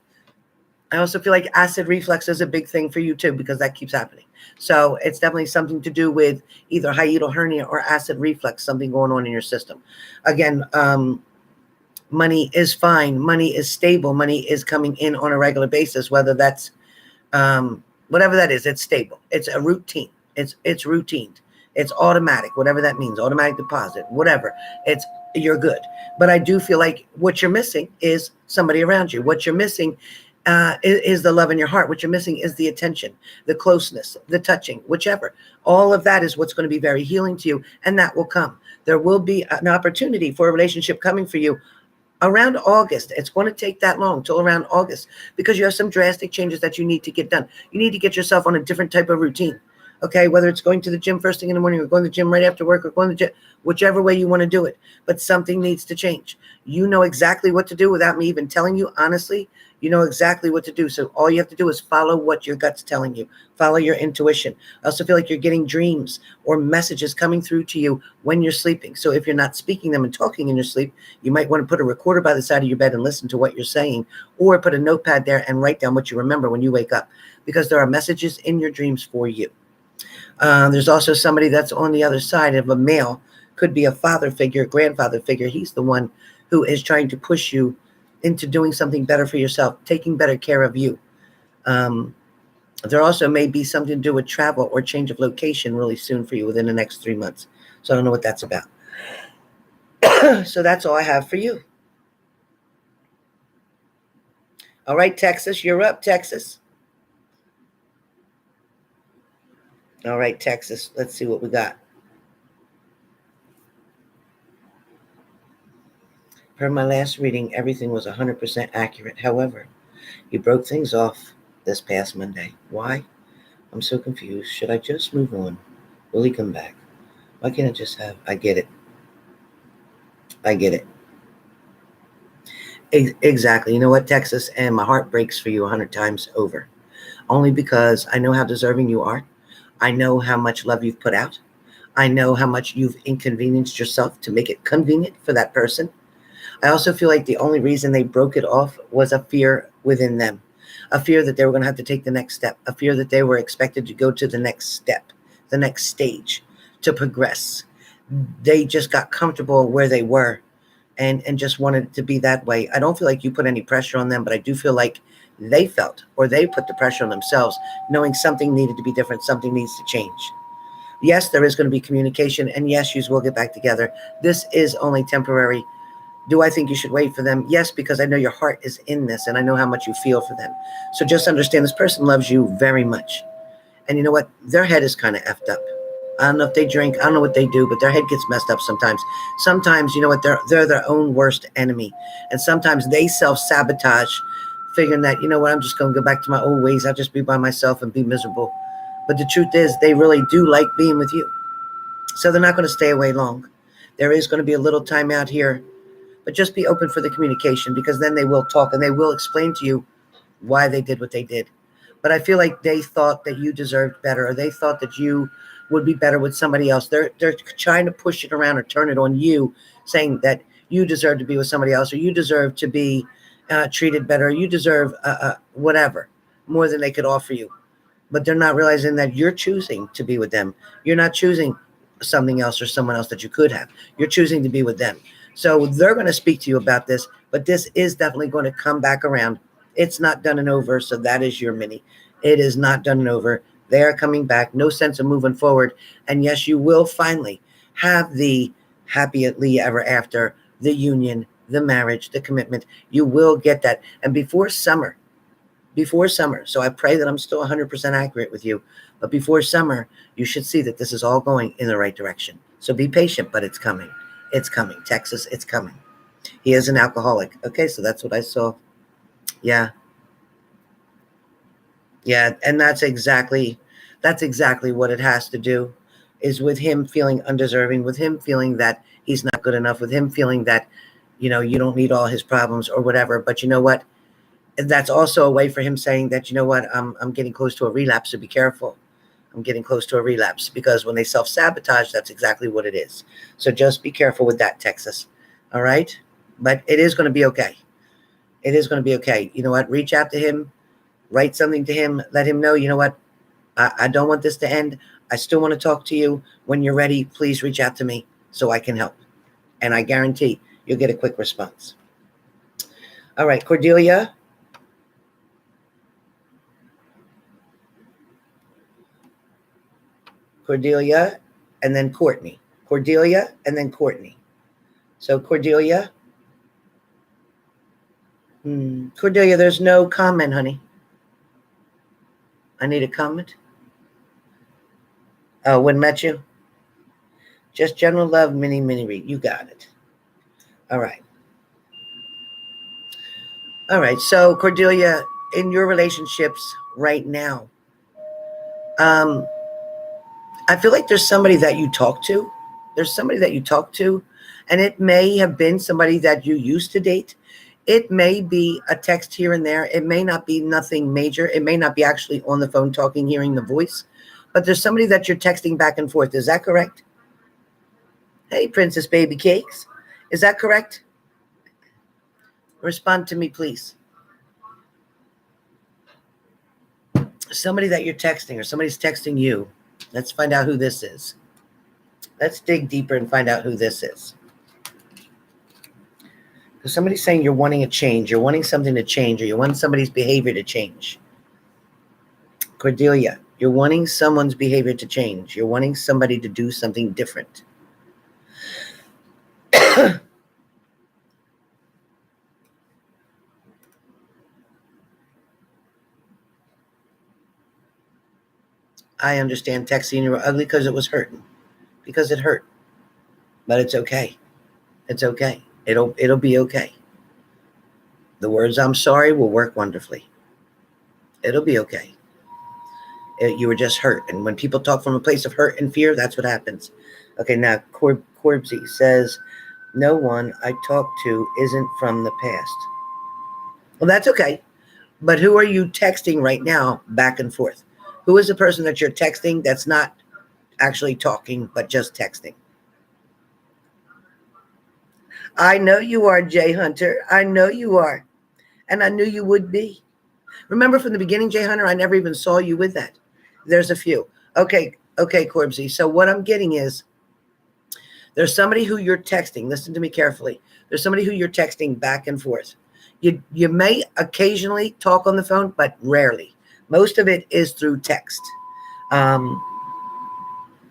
I also feel like acid reflux is a big thing for you too, because that keeps happening. So it's definitely something to do with either hiatal hernia or acid reflux, something going on in your system. Again, money is fine. Money is stable. Money is coming in on a regular basis, whether that's whatever that is, it's stable. It's a routine. It's routine. It's automatic, whatever that means, automatic deposit, whatever. You're good. But I do feel like what you're missing is somebody around you. What you're missing is the love in your heart. What you're missing is the attention, the closeness, the touching, whichever. All of that is what's going to be very healing to you, and that will come. There will be an opportunity for a relationship coming for you around August. It's going to take that long, till around August, because you have some drastic changes that you need to get done. You need to get yourself on a different type of routine. Okay, whether it's going to the gym first thing in the morning or going to the gym right after work or going to the gym, whichever way you want to do it. But something needs to change. You know exactly what to do without me even telling you. Honestly, you know exactly what to do. So all you have to do is follow what your gut's telling you. Follow your intuition. I also feel like you're getting dreams or messages coming through to you when you're sleeping. So if you're not speaking them and talking in your sleep, you might want to put a recorder by the side of your bed and listen to what you're saying, or put a notepad there and write down what you remember when you wake up, because there are messages in your dreams for you. There's also somebody that's on the other side of a male, could be a father figure, grandfather figure. He's the one who is trying to push you into doing something better for yourself, taking better care of you. There also may be something to do with travel or change of location really soon for you within the next 3 months. So I don't know what that's about. So that's all I have for you. All right, Texas, you're up, Texas. All right, Texas, let's see what we got. Per my last reading, everything was 100% accurate. However, you broke things off this past Monday. Why? I'm so confused. Should I just move on? Will he come back? Why can't I just have... I get it. Exactly. You know what, Texas? And my heart breaks for you 100 times over. Only because I know how deserving you are. I know how much love you've put out. I know how much you've inconvenienced yourself to make it convenient for that person. I also feel like the only reason they broke it off was a fear within them, a fear that they were going to have to take the next step, a fear that they were expected to go to the next step, the next stage, to progress. They just got comfortable where they were and just wanted it to be that way. I don't feel like you put any pressure on them, but I do feel like they felt, or they put the pressure on themselves, knowing something needed to be different, something needs to change. Yes, there is going to be communication, and yes, you will get back together. This is only temporary. Do I think you should wait for them? Yes, because I know your heart is in this, and I know how much you feel for them. So just understand this person loves you very much. And you know what? Their head is kind of effed up. I don't know if they drink. I don't know what they do, but their head gets messed up sometimes. Sometimes, you know what? They're their own worst enemy. And sometimes they self-sabotage, figuring that, you know what, I'm just going to go back to my old ways. I'll just be by myself and be miserable. But the truth is, they really do like being with you. So they're not going to stay away long. There is going to be a little time out here, but just be open for the communication, because then they will talk and they will explain to you why they did what they did. But I feel like they thought that you deserved better, or they thought that you would be better with somebody else. They're trying to push it around or turn it on you, saying that you deserve to be with somebody else, or you deserve to be treated better, or you deserve whatever, more than they could offer you. But they're not realizing that you're choosing to be with them. You're not choosing something else or someone else that you could have. You're choosing to be with them. So they're going to speak to you about this, but this is definitely going to come back around. It's not done and over, so that is your mini. It is not done and over. They are coming back. No sense of moving forward. And yes, you will finally have the happily ever after, the union, the marriage, the commitment. You will get that. And before summer, so I pray that I'm still 100% accurate with you, but before summer, you should see that this is all going in the right direction. So be patient, but it's coming. It's coming. Texas, it's coming. He is an alcoholic. Okay, so that's what I saw. Yeah. Yeah, and that's exactly what it has to do, is with him feeling undeserving, with him feeling that he's not good enough, with him feeling that, you know, you don't need all his problems or whatever. But you know what? That's also a way for him saying that, you know what, I'm getting close to a relapse, so be careful. I'm getting close to a relapse, because when they self-sabotage, that's exactly what it is. So just be careful with that, Texas. All right? But it is going to be okay. It is going to be okay. You know what? Reach out to him. Write something to him. Let him know, you know what? I don't want this to end. I still want to talk to you. When you're ready, please reach out to me so I can help. And I guarantee you'll get a quick response. All right, Cordelia. Cordelia, and then Courtney. Cordelia, and then Courtney. So Cordelia. Cordelia, there's no comment, honey. I need a comment. Oh, when met you? Just general love, mini read. You got it. All right. All right. So Cordelia, in your relationships right now, I feel like there's somebody that you talk to. There's somebody that you talk to, and it may have been somebody that you used to date. It may be a text here and there. It may not be nothing major. It may not be actually on the phone talking, hearing the voice, but there's somebody that you're texting back and forth. Is that correct? Hey, Princess Baby Cakes. Is that correct? Respond to me, please. Somebody that you're texting, or somebody's texting you. Let's find out who this is. Let's dig deeper and find out who this is. Because somebody's saying you're wanting a change. You're wanting something to change, or you want somebody's behavior to change. Cordelia, you're wanting someone's behavior to change. You're wanting somebody to do something different. I understand texting you were ugly because it was hurting. Because it hurt. But it's okay. It's okay. It'll be okay. The words "I'm sorry" will work wonderfully. It'll be okay. You were just hurt. And when people talk from a place of hurt and fear, that's what happens. Okay, now Corbsy says, no one I talk to isn't from the past. Well, that's okay. But who are you texting right now back and forth? Who is the person that you're texting that's not actually talking, but just texting? I know you are, Jay Hunter. I know you are. And I knew you would be. Remember from the beginning, Jay Hunter, I never even saw you with that. There's a few. Okay, Corbsy. So what I'm getting is there's somebody who you're texting. Listen to me carefully. There's somebody who you're texting back and forth. You may occasionally talk on the phone, but rarely. Most of it is through text.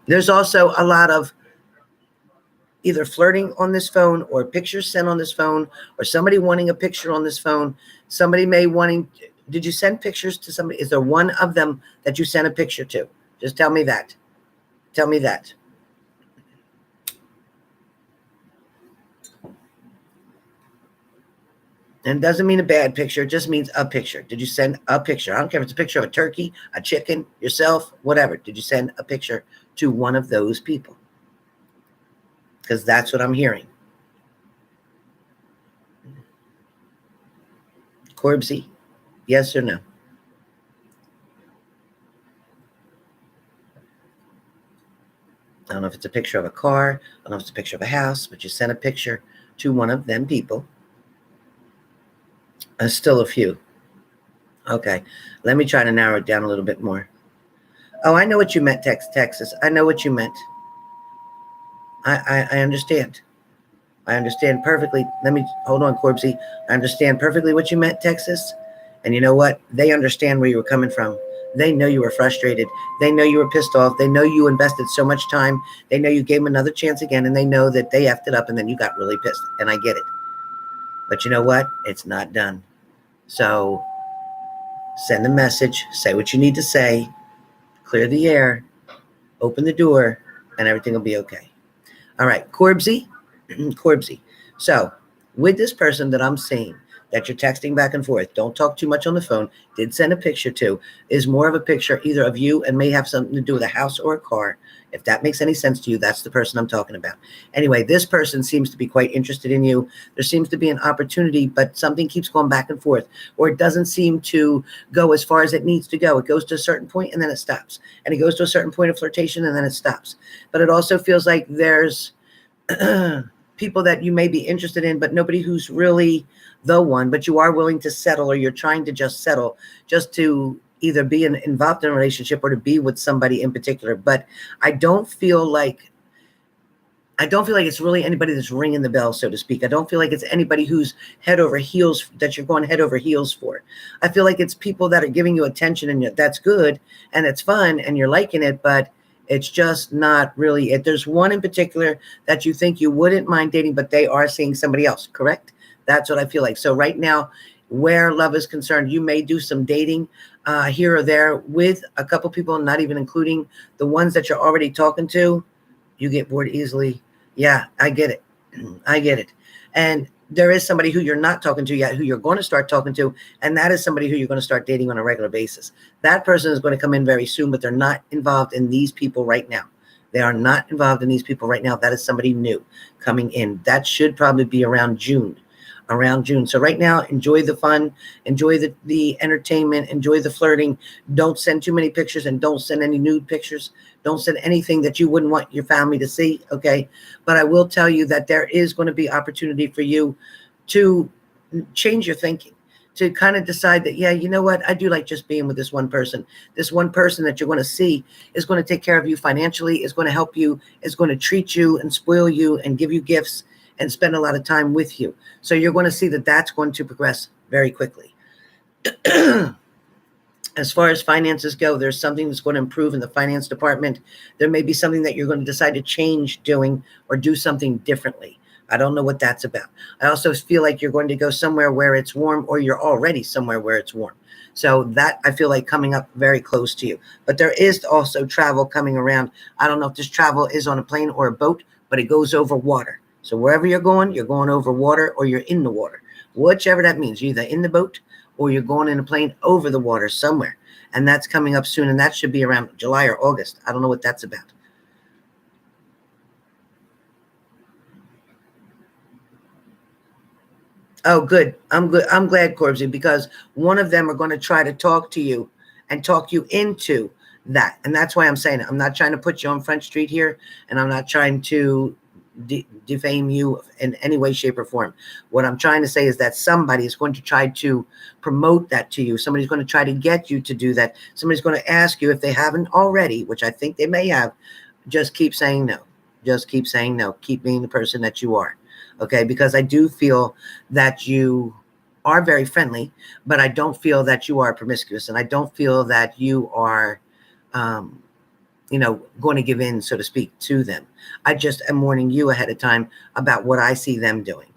There's also a lot of either flirting on this phone or pictures sent on this phone or somebody wanting a picture on this phone. Somebody may wanting, did you send pictures to somebody? Is there one of them that you sent a picture to? Just tell me that. Tell me that. And it doesn't mean a bad picture. It just means a picture. Did you send a picture? I don't care if it's a picture of a turkey, a chicken, yourself, whatever. Did you send a picture to one of those people? Because that's what I'm hearing. Corbsy, yes or no? I don't know if it's a picture of a car. I don't know if it's a picture of a house, but you sent a picture to one of them people. Still a few. Okay. Let me try to narrow it down a little bit more. Oh, I know what you meant, Texas. I know what you meant. I understand. I understand perfectly. Let me, hold on, Corbsy. I understand perfectly what you meant, Texas. And you know what? They understand where you were coming from. They know you were frustrated. They know you were pissed off. They know you invested so much time. They know you gave them another chance again, and they know that they effed it up, and then you got really pissed. And I get it. But you know what? It's not done. So send a message, say what you need to say, clear the air, open the door, and everything will be okay. All right, Corbsy. Corbsy. So with this person that I'm seeing, that you're texting back and forth, don't talk too much on the phone, did send a picture to, is more of a picture either of you and may have something to do with a house or a car. If that makes any sense to you, that's the person I'm talking about. Anyway, this person seems to be quite interested in you. There seems to be an opportunity, but something keeps going back and forth, or it doesn't seem to go as far as it needs to go. It goes to a certain point and then it stops. And it goes to a certain point of flirtation and then it stops. But it also feels like there's people that you may be interested in, but nobody who's really the one, but you are willing to settle, or you're trying to just settle just to either be involved in a relationship or to be with somebody in particular. But I don't feel like it's really anybody that's ringing the bell, so to speak. I don't feel like it's anybody who's head over heels, that you're going head over heels for. I feel like it's people that are giving you attention, and that's good and it's fun and you're liking it, but it's just not really it. There's one in particular that you think you wouldn't mind dating, but they are seeing somebody else, correct? That's what I feel like. So right now, where love is concerned, you may do some dating here or there with a couple people, not even including the ones that you're already talking to. You get bored easily. Yeah, I get it. I get it. And there is somebody who you're not talking to yet, who you're going to start talking to, and that is somebody who you're going to start dating on a regular basis. That person is going to come in very soon, but they're not involved in these people right now. They are not involved in these people right now. That is somebody new coming in. That should probably be around June. So right now, enjoy the fun, enjoy the entertainment, enjoy the flirting. Don't send too many pictures, and don't send any nude pictures. Don't send anything that you wouldn't want your family to see, okay? But I will tell you that there is going to be opportunity for you to change your thinking, to kind of decide that, yeah, you know what? I do like just being with this one person. This one person that you're going to see is going to take care of you financially, is going to help you, is going to treat you and spoil you and give you gifts and spend a lot of time with you. So you're going to see that that's going to progress very quickly. As far as finances go, there's something that's going to improve in the finance department. There may be something that you're going to decide to change doing or do something differently. I don't know what that's about. I also feel like you're going to go somewhere where it's warm, or you're already somewhere where it's warm. So that I feel like coming up very close to you. But there is also travel coming around. I don't know if this travel is on a plane or a boat, but it goes over water. So wherever you're going over water, or you're in the water, whichever that means. You're either in the boat or you're going in a plane over the water somewhere. And that's coming up soon. And that should be around July or August. I don't know what that's about. Oh, good. I'm good. I'm glad, Corbsy, because one of them are going to try to talk to you and talk you into that. And that's why I'm saying it. I'm not trying to put you on Front Street here, and I'm not trying to defame you in any way, shape, or form. What I'm trying to say is that somebody is going to try to promote that to you. Somebody's going to try to get you to do that. Somebody's going to ask you, if they haven't already, which I think they may have, just keep saying no. Just keep saying no. Keep being the person that you are. Okay? Because I do feel that you are very friendly, but I don't feel that you are promiscuous, and I don't feel that you are, going to give in, so to speak, to them. I just am warning you ahead of time about what I see them doing.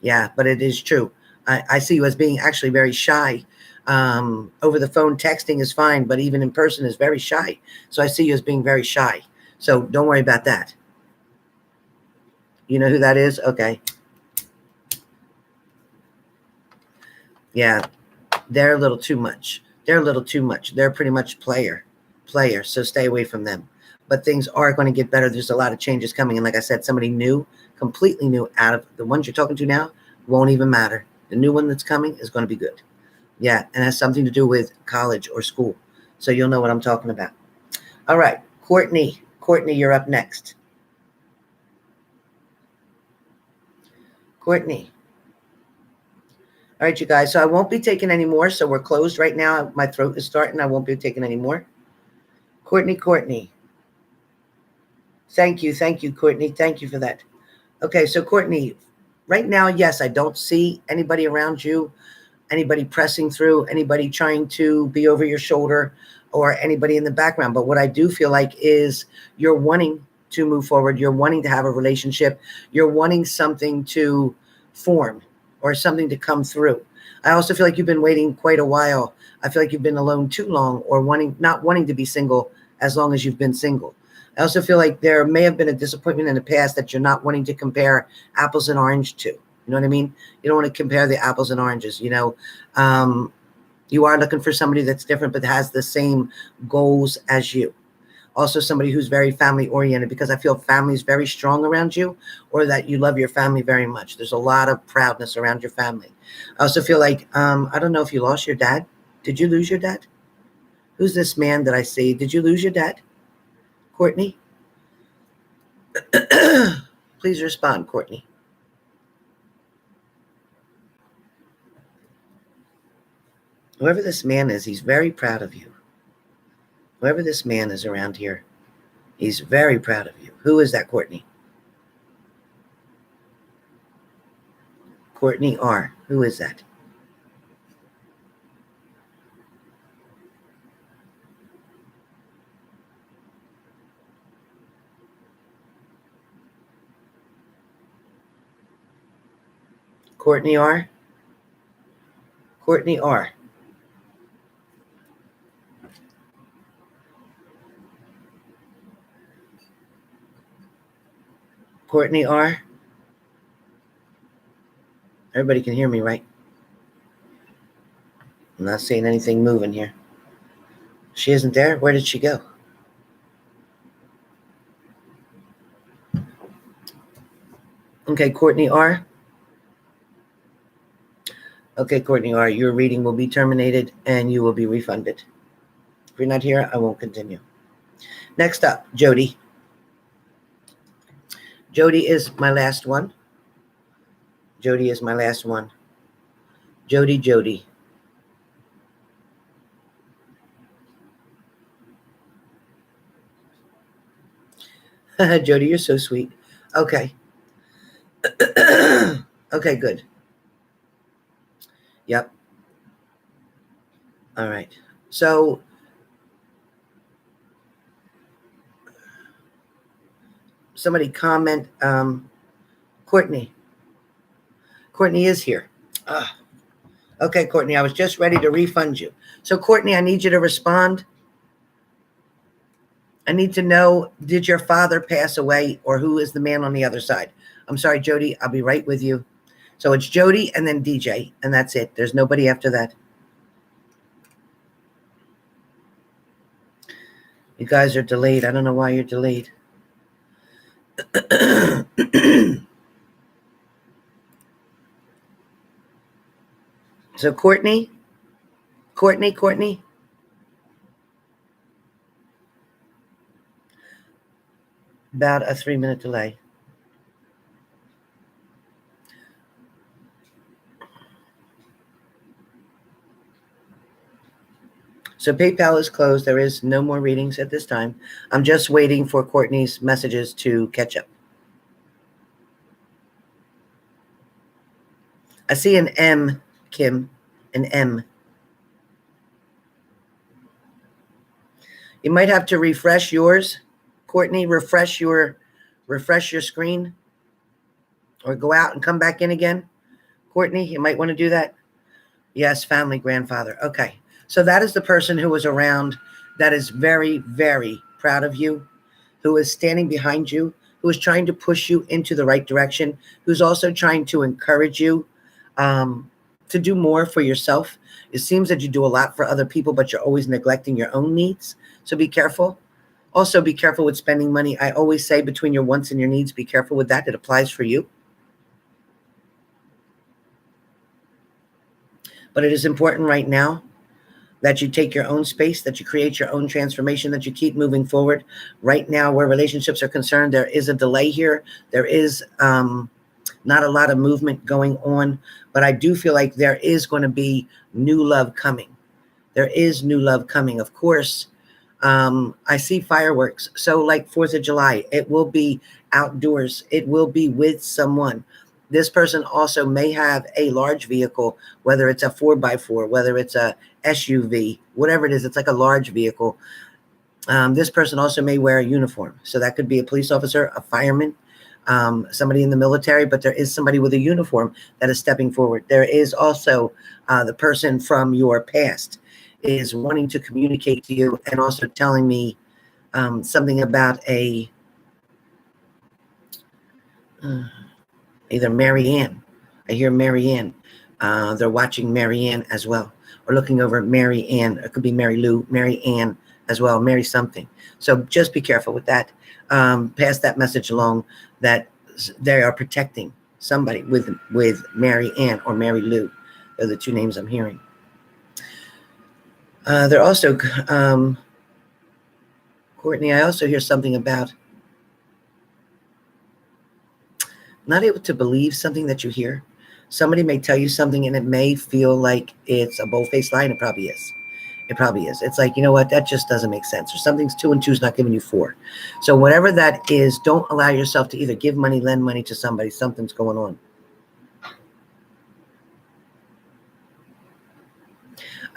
Yeah, but it is true. I see you as being actually very shy. Over the phone, texting is fine, but even in person is very shy. So I see you as being very shy. So don't worry about that. You know who that is? Okay. Yeah, they're a little too much. They're a little too much. They're pretty much player. So stay away from them. But things are going to get better. There's a lot of changes coming. And like I said, somebody new, completely new, out of the ones you're talking to now, won't even matter. The new one that's coming is going to be good. Yeah, and has something to do with college or school. So you'll know what I'm talking about. All right, Courtney. Courtney, you're up next. Courtney. All right, you guys. So I won't be taking any more. So we're closed right now. My throat is starting. I won't be taking any more. Courtney. Thank you, Courtney. Thank you for that. Okay, so Courtney, right now, yes, I don't see anybody around you, anybody pressing through, anybody trying to be over your shoulder, or anybody in the background. But what I do feel like is you're wanting to move forward. You're wanting to have a relationship. You're wanting something to form or something to come through. I also feel like you've been waiting quite a while. I feel like you've been alone too long, or not wanting to be single as long as you've been single. I also feel like there may have been a disappointment in the past that you're not wanting to compare apples and oranges to. You know what I mean? You don't want to compare the apples and oranges. You are looking for somebody that's different but has the same goals as you. Also somebody who's very family oriented, because I feel family is very strong around you, or that you love your family very much. There's a lot of proudness around your family. I also feel like, I don't know if you lost your dad. Did you lose your dad? Who's this man that I see? Did you lose your dad? Courtney? Please respond, Courtney. Whoever this man is, he's very proud of you. Whoever this man is around here, he's very proud of you. Who is that, Courtney? Courtney R. Who is that? Courtney R. Courtney R. Courtney R. Everybody can hear me, right? I'm not seeing anything moving here. She isn't there? Where did she go? Okay, Courtney R. Okay, Courtney R. Your reading will be terminated and you will be refunded. If you're not here, I won't continue. Next up, Jodie. Jodie is my last one. Jodie is my last one. Jodie. Jodie, you're so sweet. Okay. Okay, good. Yep. All right. So somebody comment, Courtney. Courtney is here. Okay, Courtney, I was just ready to refund you. So Courtney, I need you to respond. I need to know, did your father pass away, or who is the man on the other side? I'm sorry, Jodie, I'll be right with you. So it's Jodie and then DJ, and that's it. There's nobody after that. You guys are delayed. I don't know why you're delayed. So Courtney. About a 3-minute delay. So PayPal is closed. There is no more readings at this time. I'm just waiting for Courtney's messages to catch up. I see an M, Kim, an M. You might have to refresh yours, Courtney. Refresh your screen, or go out and come back in again. Courtney, you might want to do that. Yes, family, grandfather. Okay, so that is the person who was around, that is very, very proud of you, who is standing behind you, who is trying to push you into the right direction, who's also trying to encourage you to do more for yourself. It seems that you do a lot for other people, but you're always neglecting your own needs. So be careful. Also, be careful with spending money. I always say between your wants and your needs, be careful with that. It applies for you. But it is important right now that you take your own space, that you create your own transformation, that you keep moving forward. Right now, where relationships are concerned, there is a delay here. There is not a lot of movement going on, but I do feel like there is going to be new love coming. There is new love coming. Of course, I see fireworks. So like 4th of July, it will be outdoors. It will be with someone. This person also may have a large vehicle, whether it's a 4x4, whether it's a SUV, whatever it is, it's like a large vehicle. This person also may wear a uniform. So that could be a police officer, a fireman, somebody in the military, but there is somebody with a uniform that is stepping forward. There is also the person from your past is wanting to communicate to you, and also telling me something about a either Marianne. I hear Marianne. They're watching Marianne as well, or looking over Marianne. It could be Mary Lou, Marianne as well, Mary something. So just be careful with that. Pass that message along that they are protecting somebody with Marianne or Mary Lou. They're the two names I'm hearing. They're also, Courtney, I also hear something about not able to believe something that you hear. Somebody may tell you something and it may feel like it's a bold-faced lie, and it probably is. It probably is. It's like, you know what, that just doesn't make sense. Or something's 2 and 2 is not giving you 4. So whatever that is, don't allow yourself to either give money, lend money to somebody. Something's going on.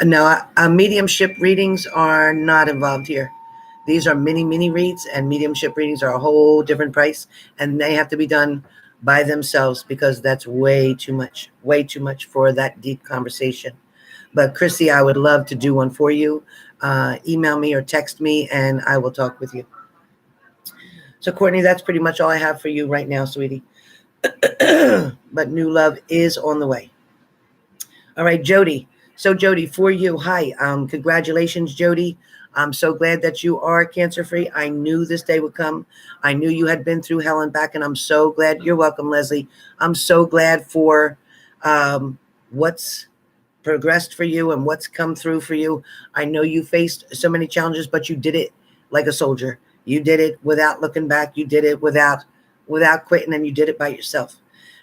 No, mediumship readings are not involved here. These are mini reads, and mediumship readings are a whole different price, and they have to be done by themselves because that's way too much for that deep conversation. But Chrissy, I would love to do one for you. Email me or text me and I will talk with you. So Courtney, that's pretty much all I have for you right now, sweetie. But new love is on the way. All right, Jodie. So Jodie, for you, hi. Congratulations, Jodie. I'm so glad that you are cancer-free. I knew this day would come. I knew you had been through hell and back, and I'm so glad. You're welcome, Leslie. I'm so glad for what's progressed for you and what's come through for you. I know you faced so many challenges, but you did it like a soldier. You did it without looking back. You did it without quitting, and you did it by yourself.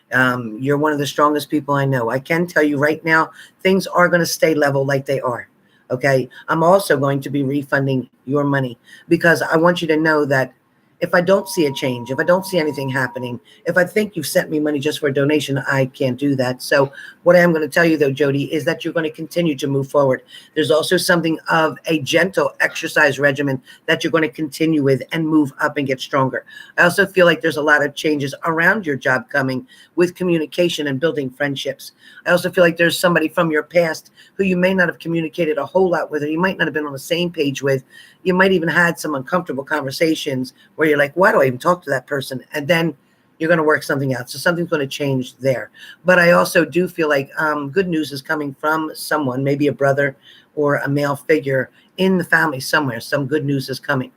You're one of the strongest people I know. I can tell you right now, things are going to stay level like they are. Okay. I'm also going to be refunding your money because I want you to know that if I don't see a change, if I don't see anything happening, if I think you've sent me money just for a donation, I can't do that. So what I am going to tell you though, Jodie, is that you're going to continue to move forward. There's also something of a gentle exercise regimen that you're going to continue with and move up and get stronger. I also feel like there's a lot of changes around your job coming with communication and building friendships. I also feel like there's somebody from your past who you may not have communicated a whole lot with, or you might not have been on the same page with. You might even had some uncomfortable conversations where you're like, why do I even talk to that person? And then you're going to work something out. So something's going to change there. But I also do feel like good news is coming from someone, maybe a brother or a male figure in the family somewhere. Some good news is coming.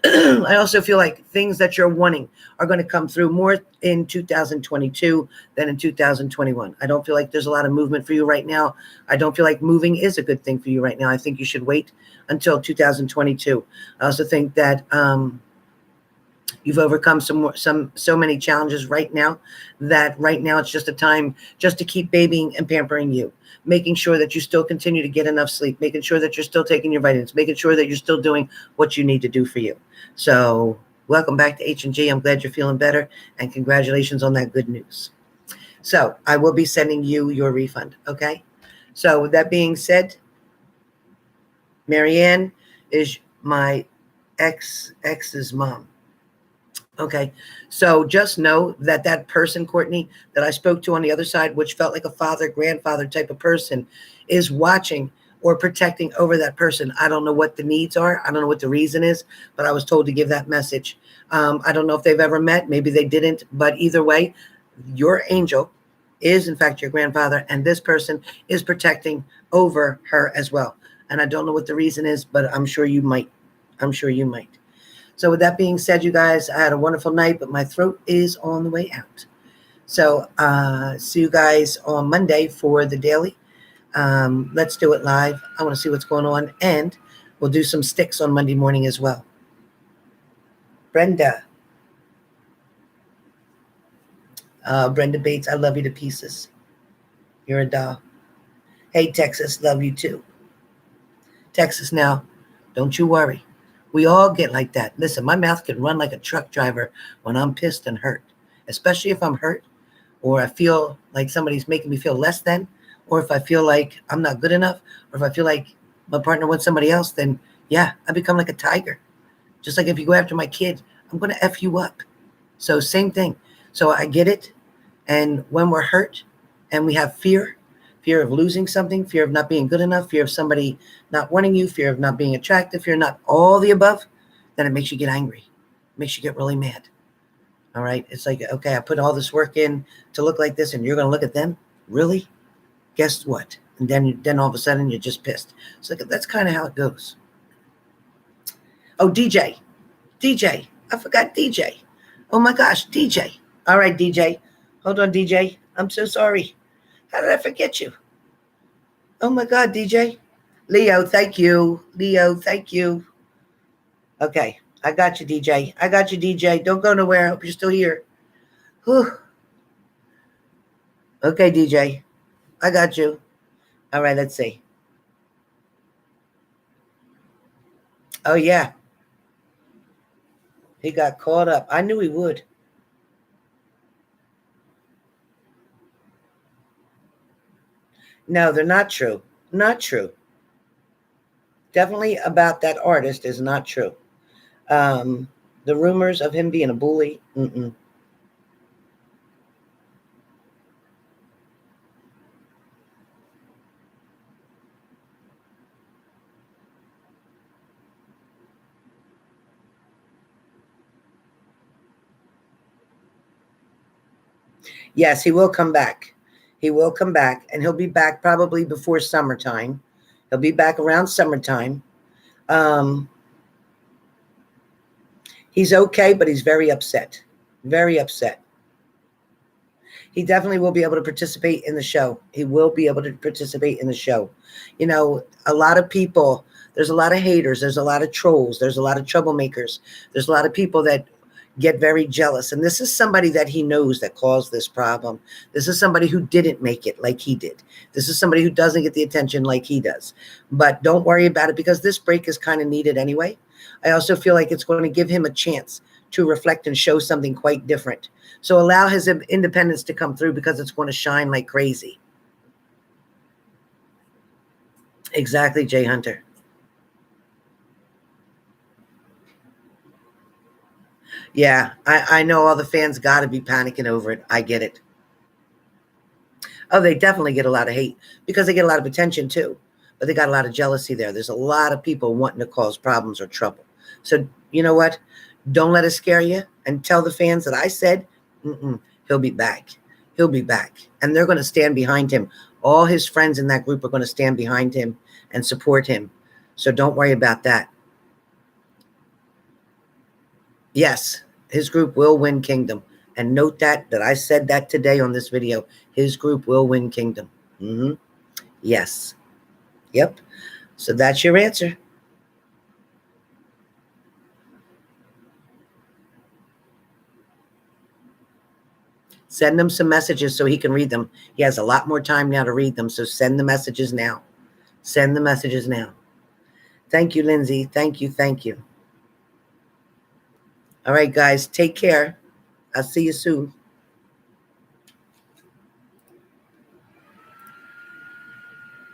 I also feel like things that you're wanting are going to come through more in 2022 than in 2021. I don't feel like there's a lot of movement for you right now. I don't feel like moving is a good thing for you right now. I think you should wait until 2022. I also think that You've overcome so many challenges right now that right now it's just a time just to keep babying and pampering you, making sure that you still continue to get enough sleep, making sure that you're still taking your vitamins, making sure that you're still doing what you need to do for you. So welcome back to H&G. I'm glad you're feeling better, and congratulations on that good news. So I will be sending you your refund, okay? So with that being said, Marianne is my ex's mom. Okay, so just know that that person, Courtney, that I spoke to on the other side, which felt like a father, grandfather type of person, is watching or protecting over that person. I don't know what the needs are. I don't know what the reason is, but I was told to give that message. I don't know if they've ever met. Maybe they didn't, but either way, your angel is in fact your grandfather, and this person is protecting over her as well. And I don't know what the reason is, but I'm sure you might. I'm sure you might. So with that being said, you guys, I had a wonderful night, but my throat is on the way out. So see you guys on Monday for the daily. Let's do it live. I want to see what's going on, and we'll do some sticks on Monday morning as well. Brenda. Brenda Bates, I love you to pieces. You're a doll. Hey, Texas, love you too. Texas now, don't you worry. We all get like that. Listen, my mouth can run like a truck driver when I'm pissed and hurt, especially if I'm hurt or I feel like somebody's making me feel less than, or if I feel like I'm not good enough, or if I feel like my partner wants somebody else, then yeah, I become like a tiger. Just like if you go after my kid, I'm going to F you up. So same thing. So I get it. And when we're hurt and we have fear of losing something, fear of not being good enough, fear of somebody not wanting you, fear of not being attractive, fear not all the above, then it makes you get angry. It makes you get really mad. All right. It's like, okay, I put all this work in to look like this, and you're going to look at them? Really? Guess what? And then all of a sudden you're just pissed. So that's kind of how it goes. Oh, DJ. I forgot DJ. Oh my gosh, DJ. All right, DJ. Hold on, DJ. I'm so sorry. How did I forget you? Oh my God, DJ. Leo, thank you. Leo, thank you. Okay, I got you, DJ. I got you, DJ. Don't go nowhere. I hope you're still here. Whew. Okay, DJ. I got you. All right, let's see. Oh, yeah. He got caught up. I knew he would. No, they're not true. Not true. Definitely about that artist is not true. The rumors of him being a bully, Yes, he will come back. He will come back, and he'll be back probably before summertime. He'll be back around summertime. He's okay, but he's very upset. Very upset. He definitely will be able to participate in the show. He will be able to participate in the show. You know, a lot of people, there's a lot of haters. There's a lot of trolls. There's a lot of troublemakers. There's a lot of people that get very jealous. And this is somebody that he knows that caused this problem. This is somebody who didn't make it like he did. This is somebody who doesn't get the attention like he does. But don't worry about it, because this break is kind of needed anyway. I also feel like it's going to give him a chance to reflect and show something quite different. So allow his independence to come through, because it's going to shine like crazy. Exactly, Jay Hunter. Yeah, I know all the fans got to be panicking over it. I get it. Oh, they definitely get a lot of hate because they get a lot of attention too. But they got a lot of jealousy there. There's a lot of people wanting to cause problems or trouble. So you know what? Don't let it scare you, and tell the fans that I said, he'll be back. He'll be back. And they're going to stand behind him. All his friends in that group are going to stand behind him and support him. So don't worry about that. Yes, his group will win Kingdom. And note that I said that today on this video. His group will win Kingdom. Yes. Yep. So that's your answer. Send him some messages so he can read them. He has a lot more time now to read them, so send the messages now. Send the messages now. Thank you, Lindsay. Thank you. Thank you. All right, guys, take care. I'll see you soon.